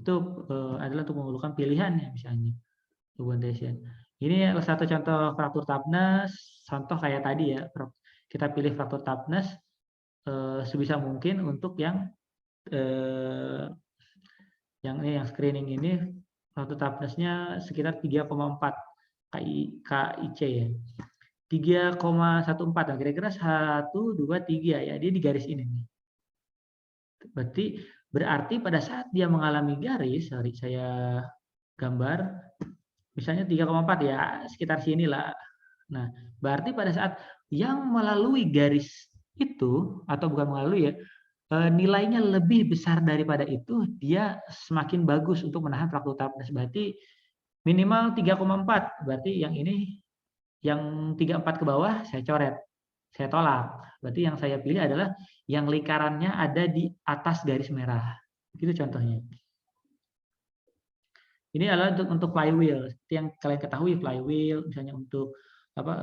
Itu adalah untuk menentukan pilihannya misalnya. Documentation. Ini adalah satu contoh fraktur toughness, contoh kayak tadi ya, kita pilih fraktur toughness sebisa mungkin untuk yang screening ini fraktur toughness-nya sekitar 3,4 KIC ya. 3,14, nah kira-kira 1, 2, 3 ya, dia di garis ini nih. Berarti pada saat dia mengalami garis, saya gambar, misalnya 3,4 ya, sekitar sinilah. Nah, berarti pada saat yang melalui garis itu, atau bukan melalui ya, nilainya lebih besar daripada itu, dia semakin bagus untuk menahan fraktur toughness. Berarti minimal 3,4. Berarti yang ini, yang 3,4 ke bawah saya coret, saya tolak. Berarti yang saya pilih adalah yang lingkarannya ada di atas garis merah. Itu contohnya. Ini adalah untuk flywheel. Seperti yang kalian ketahui flywheel, misalnya untuk apa?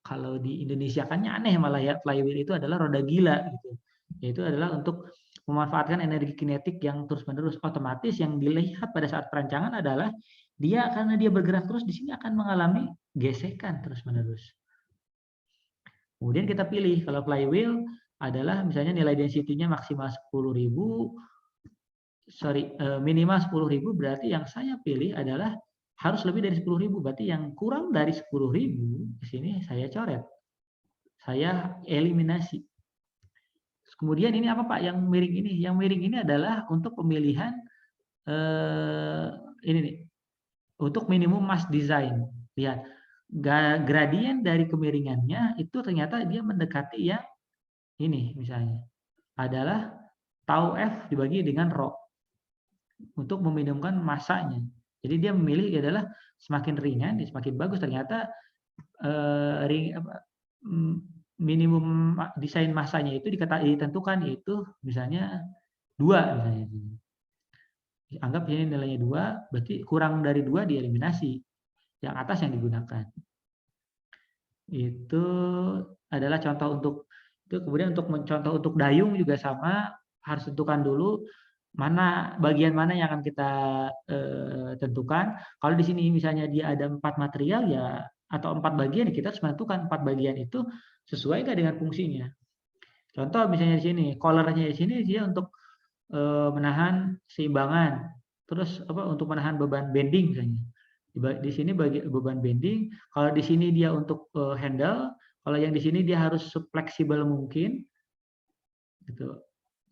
Kalau di Indonesia kan aneh malah ya, flywheel itu adalah roda gila gitu. Yaitu adalah untuk memanfaatkan energi kinetik yang terus-menerus. Otomatis yang dilihat pada saat perancangan adalah dia karena dia bergerak terus di sini akan mengalami gesekan terus-menerus. Kemudian kita pilih kalau flywheel adalah misalnya nilai density-nya maksimal 10.000, minimal 10.000, berarti yang saya pilih adalah harus lebih dari 10.000. Berarti yang kurang dari 10.000 di sini saya coret, saya eliminasi. Kemudian ini apa Pak yang miring ini? Yang miring ini adalah untuk pemilihan ini nih, untuk minimum mass design. Lihat, gradien dari kemiringannya itu ternyata dia mendekati yang ini misalnya adalah tau F dibagi dengan rho untuk meminimumkan masanya. Jadi dia memilih adalah semakin ringan, semakin bagus. Ternyata minimum desain masanya itu ditentukan yaitu misalnya 2 misalnya. Anggap ini nilainya 2, berarti kurang dari 2 dieliminasi. Yang atas yang digunakan. Itu adalah contoh untuk itu. Kemudian untuk mencontoh untuk dayung juga sama, harus tentukan dulu bagian mana yang akan kita tentukan. Kalau di sini misalnya dia ada 4 material ya, atau 4 bagian, kita harus menentukan 4 bagian itu sesuai nggak dengan fungsinya. Contoh misalnya di sini, collarnya di sini dia untuk menahan seimbangan. Terus untuk menahan beban bending misalnya. Di sini bagi beban bending, kalau di sini dia untuk handle, kalau yang di sini dia harus fleksibel mungkin gitu.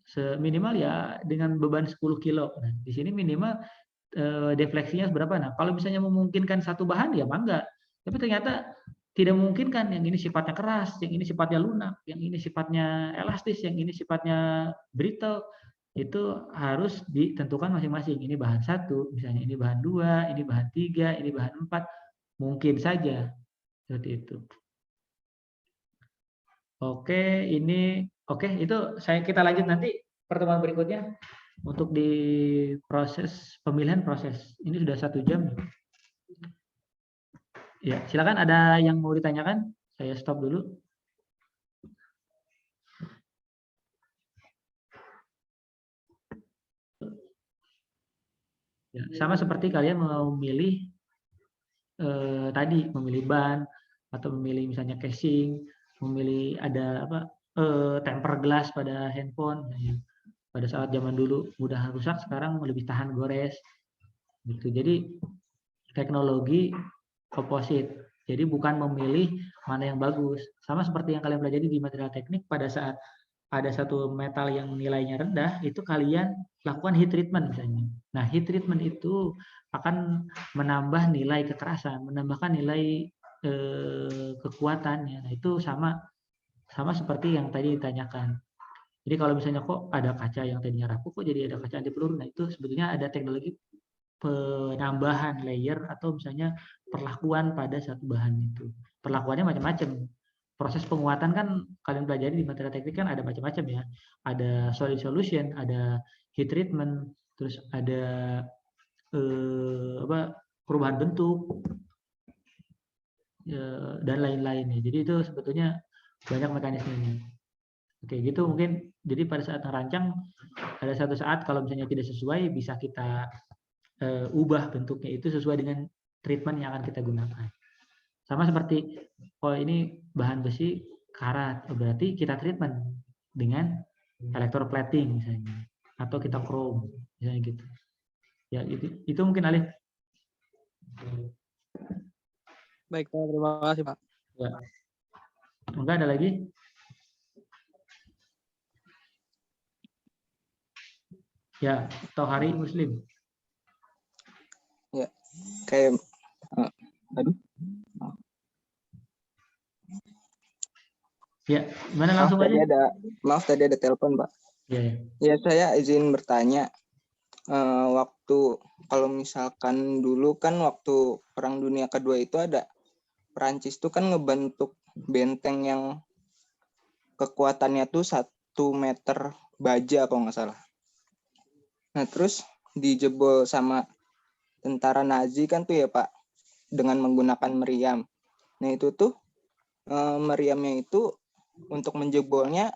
Seminimal ya dengan beban 10 kilo. Nah, di sini minimal defleksinya berapa? Nah, kalau misalnya memungkinkan satu bahan ya mangga. Tapi ternyata tidak memungkinkan, yang ini sifatnya keras, yang ini sifatnya lunak, yang ini sifatnya elastis, yang ini sifatnya brittle, itu harus ditentukan masing-masing. Ini bahan satu, misalnya ini bahan dua, ini bahan tiga, ini bahan empat, mungkin saja seperti itu. Oke, itu kita lanjut nanti pertemuan berikutnya untuk di proses pemilihan proses. Ini sudah 1 jam. Ya, silakan ada yang mau ditanyakan? Saya stop dulu. Ya, sama seperti kalian mau memilih tadi, memilih ban atau memilih misalnya casing, memilih ada temper glass pada handphone. Pada saat zaman dulu mudah rusak, sekarang lebih tahan gores. Gitu. Jadi teknologi komposit. Jadi bukan memilih mana yang bagus. Sama seperti yang kalian pelajari di material teknik, pada saat ada satu metal yang nilainya rendah, itu kalian lakukan heat treatment misalnya. Nah, heat treatment itu akan menambah nilai kekerasan, menambahkan nilai kekuatannya. Nah, itu sama seperti yang tadi ditanyakan. Jadi kalau misalnya kok ada kaca yang tadinya rapuh, kok jadi ada kaca anti peluru. Nah, itu sebetulnya ada teknologi penambahan layer atau misalnya perlakuan pada satu bahan itu. Perlakuannya macam-macam. Proses penguatan kan kalian pelajari di material teknik kan ada macam-macam ya. Ada solid solution, ada heat treatment, terus ada perubahan bentuk dan lain-lainnya. Jadi itu sebetulnya banyak mekanismenya. Oke, gitu mungkin. Jadi pada saat merancang ada satu saat kalau misalnya tidak sesuai bisa kita ubah bentuknya itu sesuai dengan treatment yang akan kita gunakan. Sama seperti ini bahan besi karat, berarti kita treatment dengan electroplating misalnya, atau kita chrome misalnya gitu. Ya itu mungkin Alif. Baik, Pak. Terima kasih, Pak. Ya. Enggak ada lagi? Ya, Tohari Muslim. Ya, kayak aduh. Ya, mana langsung aja? Maaf tadi ada telepon, Pak. Ya. Ya, saya izin bertanya. Waktu kalau misalkan dulu kan waktu Perang Dunia Kedua itu ada Perancis tuh kan ngebentuk benteng yang kekuatannya tuh 1 meter baja kalau nggak salah. Nah, terus dijebol sama tentara Nazi kan tuh ya, Pak, dengan menggunakan meriam. Nah, itu tuh meriamnya itu untuk menjebolnya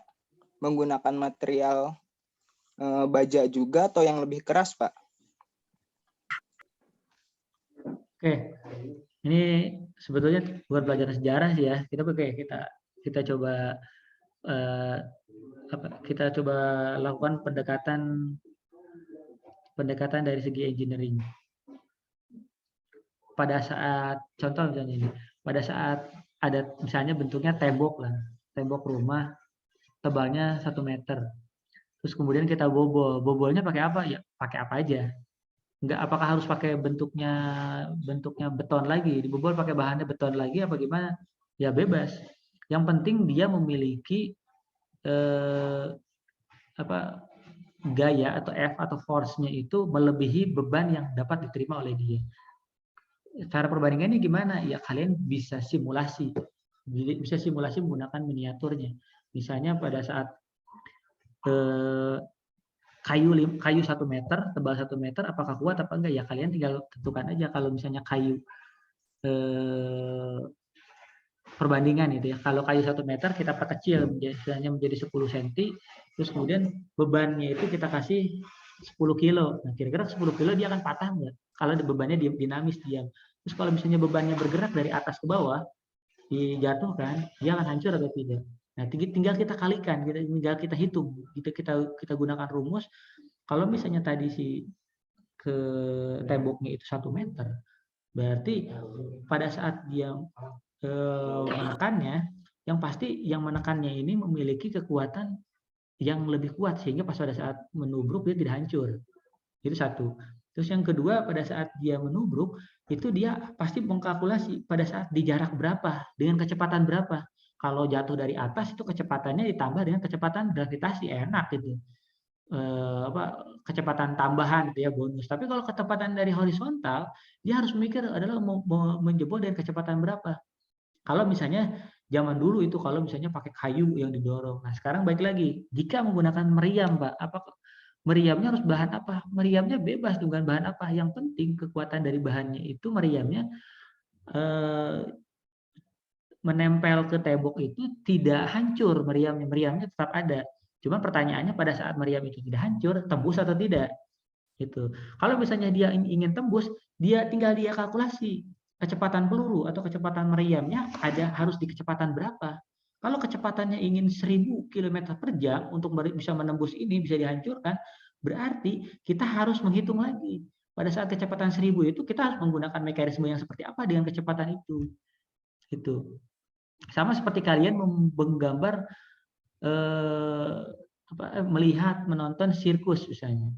menggunakan material baja juga atau yang lebih keras, Pak? Oke, ini sebetulnya buat pelajaran sejarah sih ya. Kita coba kita coba lakukan pendekatan dari segi engineering. Pada saat contoh misalnya ini, pada saat ada misalnya bentuknya tembok rumah tebalnya 1 meter. Terus kemudian kita bobolnya pakai apa? Ya pakai apa aja. Enggak, apakah harus pakai bentuknya beton lagi? Dibobol pakai bahannya beton lagi apa gimana? Ya bebas. Yang penting dia memiliki gaya atau F atau force-nya itu melebihi beban yang dapat diterima oleh dia. Cara perbandingannya gimana? Ya kalian bisa simulasi. Bisa simulasi menggunakan miniaturnya. Misalnya pada saat kayu 1 meter, tebal 1 meter, apakah kuat apa enggak? Ya kalian tinggal tentukan aja. Kalau misalnya kayu perbandingan itu ya. Kalau kayu 1 meter kita perkecil menjadi 10 cm, terus kemudian bebannya itu kita kasih 10 kilo. Nah, kira-kira 10 kilo dia akan patah enggak? Kalau bebannya dinamis diam. Terus kalau misalnya bebannya bergerak dari atas ke bawah, dijatuhkan, dia akan hancur atau tidak? Nah, tinggal kita kalikan, tinggal kita hitung, kita gunakan rumus. Kalau misalnya tadi ke temboknya itu 1 meter, berarti pada saat dia menekannya, yang pasti yang menekannya ini memiliki kekuatan yang lebih kuat sehingga pas pada saat menubruk dia tidak hancur. Itu satu. Terus yang kedua, pada saat dia menubruk itu dia pasti mengkalkulasi pada saat di jarak berapa, dengan kecepatan berapa. Kalau jatuh dari atas itu kecepatannya ditambah dengan kecepatan gravitasi, enak gitu. Kecepatan tambahan gitu ya, bonus. Tapi kalau kecepatan dari horizontal, dia harus mikir adalah mau menjebol dengan kecepatan berapa. Kalau misalnya zaman dulu itu kalau misalnya pakai kayu yang didorong. Nah, sekarang baik lagi, jika menggunakan meriam, Pak, meriamnya harus bahan apa? Meriamnya bebas dengan bahan apa. Yang penting kekuatan dari bahannya itu meriamnya menempel ke tembok itu tidak hancur meriamnya. Meriamnya tetap ada. Cuma pertanyaannya pada saat meriam itu tidak hancur, tembus atau tidak. Gitu. Kalau misalnya dia ingin tembus, dia tinggal kalkulasi kecepatan peluru atau kecepatan meriamnya harus di kecepatan berapa. Kalau kecepatannya ingin 1000 km per jam untuk bisa menembus ini, bisa dihancurkan, berarti kita harus menghitung lagi. Pada saat kecepatan 1000 itu kita harus menggunakan mekanisme yang seperti apa dengan kecepatan itu. Gitu. Sama seperti kalian menggambar melihat, menonton sirkus misalnya.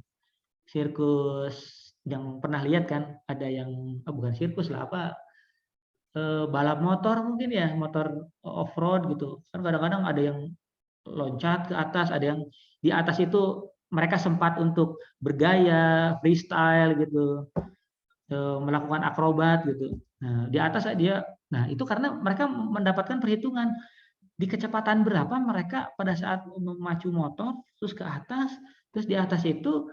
Sirkus yang pernah lihat kan, ada yang bukan sirkus lah, balap motor mungkin ya, motor off-road gitu. Kan kadang-kadang ada yang loncat ke atas, ada yang di atas itu mereka sempat untuk bergaya, freestyle gitu, melakukan akrobat gitu. Nah, di atas itu karena mereka mendapatkan perhitungan di kecepatan berapa mereka pada saat memacu motor terus ke atas, terus di atas itu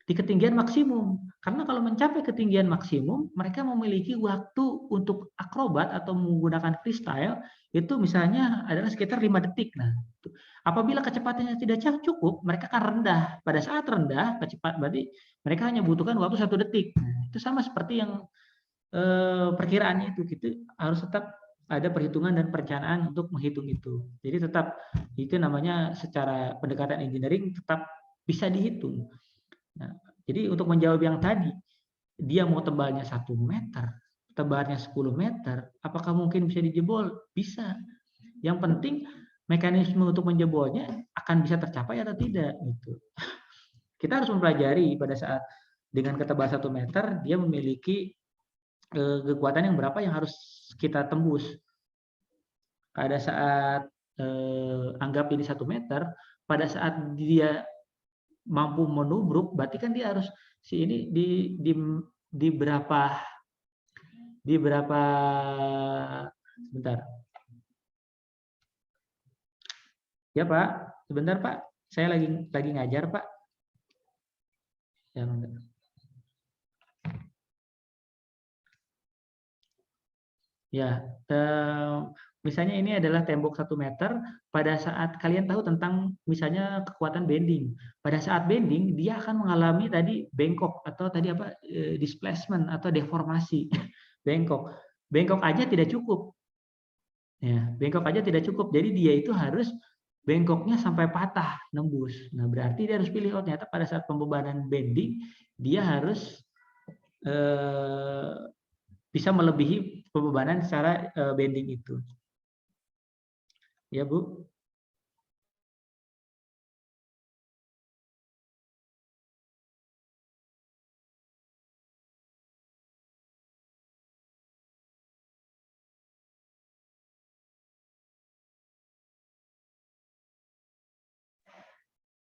di ketinggian maksimum. Karena kalau mencapai ketinggian maksimum, mereka memiliki waktu untuk akrobat atau menggunakan freestyle itu misalnya adalah sekitar 5 detik. Nah, apabila kecepatannya tidak cukup, mereka akan rendah. Pada saat rendah, berarti mereka hanya butuhkan waktu 1 detik. Nah, itu sama seperti yang perkiraannya itu, gitu. Harus tetap ada perhitungan dan perencanaan untuk menghitung itu. Jadi tetap itu namanya secara pendekatan engineering tetap bisa dihitung. Nah, jadi untuk menjawab yang tadi, dia mau tebalnya 1 meter, tebalnya 10 meter, apakah mungkin bisa dijebol? Bisa. Yang penting mekanisme untuk menjebolnya akan bisa tercapai atau tidak. Gitu. Kita harus mempelajari pada saat dengan ketebalan 1 meter, dia memiliki kekuatan yang berapa yang harus kita tembus. Pada saat anggap ini 1 meter, pada saat dia mampu menubruk, berarti kan dia harus di berapa sebentar. Ya Pak, sebentar Pak, saya lagi ngajar Pak. Ya, ya, misalnya ini adalah tembok 1 meter, pada saat kalian tahu tentang misalnya kekuatan bending. Pada saat bending, dia akan mengalami tadi bengkok atau tadi displacement atau deformasi. Bengkok. Bengkok aja tidak cukup. Ya, bengkok aja tidak cukup. Jadi dia itu harus bengkoknya sampai patah, nembus. Nah, berarti dia harus pilih, ternyata pada saat pembebanan bending, dia harus bisa melebihi pembebanan secara bending itu. Ya, Bu.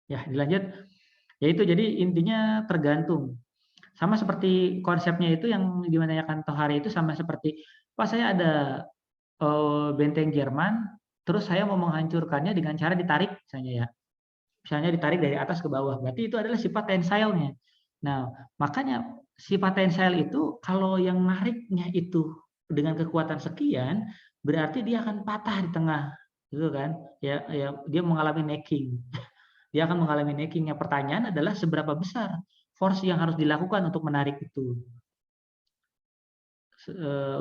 Ya, dilanjut. Yaitu jadi intinya tergantung. Sama seperti konsepnya itu yang dimenanyakan Tohari itu sama seperti, Pak saya ada benteng Jerman, terus saya mau menghancurkannya dengan cara ditarik misalnya ya. Misalnya ditarik dari atas ke bawah, berarti itu adalah sifat tensilenya. Nah, makanya sifat tensile itu kalau yang nariknya itu dengan kekuatan sekian, berarti dia akan patah di tengah, gitu kan? Ya, dia mengalami necking. Dia akan mengalami necking. Yang pertanyaan adalah seberapa besar force yang harus dilakukan untuk menarik itu.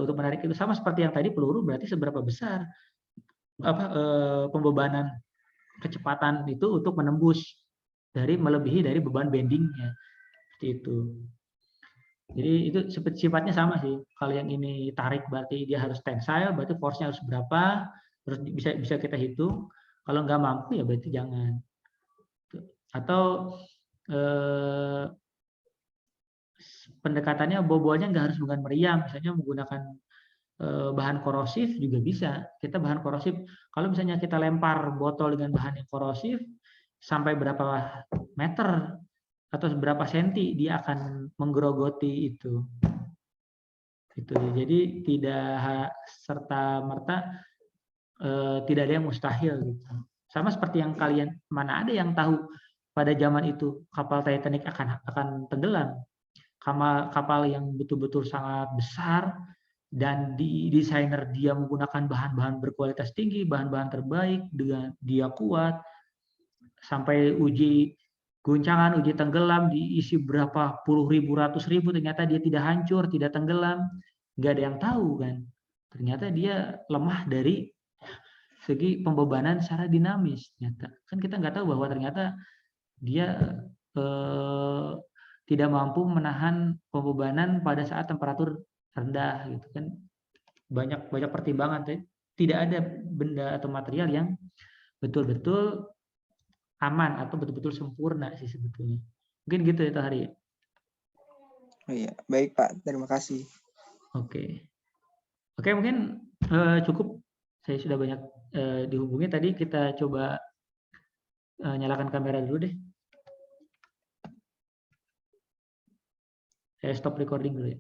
Untuk menarik itu sama seperti yang tadi peluru, berarti seberapa besar pembebanan kecepatan itu untuk menembus melebihi dari beban bendingnya, seperti itu. Jadi itu sifatnya sama sih. Kalau yang ini tarik berarti dia harus tensile, berarti force-nya harus berapa, terus bisa kita hitung. Kalau nggak mampu ya berarti jangan. Atau pendekatannya bobolnya nggak harus dengan meriam, misalnya menggunakan bahan korosif juga bisa. Kita bahan korosif, kalau misalnya kita lempar botol dengan bahan yang korosif, sampai berapa meter atau berapa senti dia akan menggerogoti itu. Jadi tidak serta merta tidak ada yang mustahil gitu. Sama seperti yang kalian, mana ada yang tahu pada zaman itu kapal Titanic akan tenggelam. Kapal yang betul-betul sangat besar dan desainer dia menggunakan bahan-bahan berkualitas tinggi, bahan-bahan terbaik, dengan dia kuat sampai uji guncangan, uji tenggelam diisi berapa puluh ribu, ratus ribu, ternyata dia tidak hancur, tidak tenggelam, nggak ada yang tahu kan. Ternyata dia lemah dari segi pembebanan secara dinamis. Ternyata kan kita nggak tahu bahwa ternyata dia tidak mampu menahan pembebanan pada saat temperatur rendah gitu kan. Banyak pertimbangan. Tidak ada benda atau material yang betul-betul aman atau betul-betul sempurna sih sebetulnya. Mungkin gitu ya Tahari. Oh iya, baik Pak, terima kasih. Oke, mungkin cukup. Saya sudah banyak dihubungi tadi. Kita coba nyalakan kamera dulu deh. Saya stop recording dulu ya.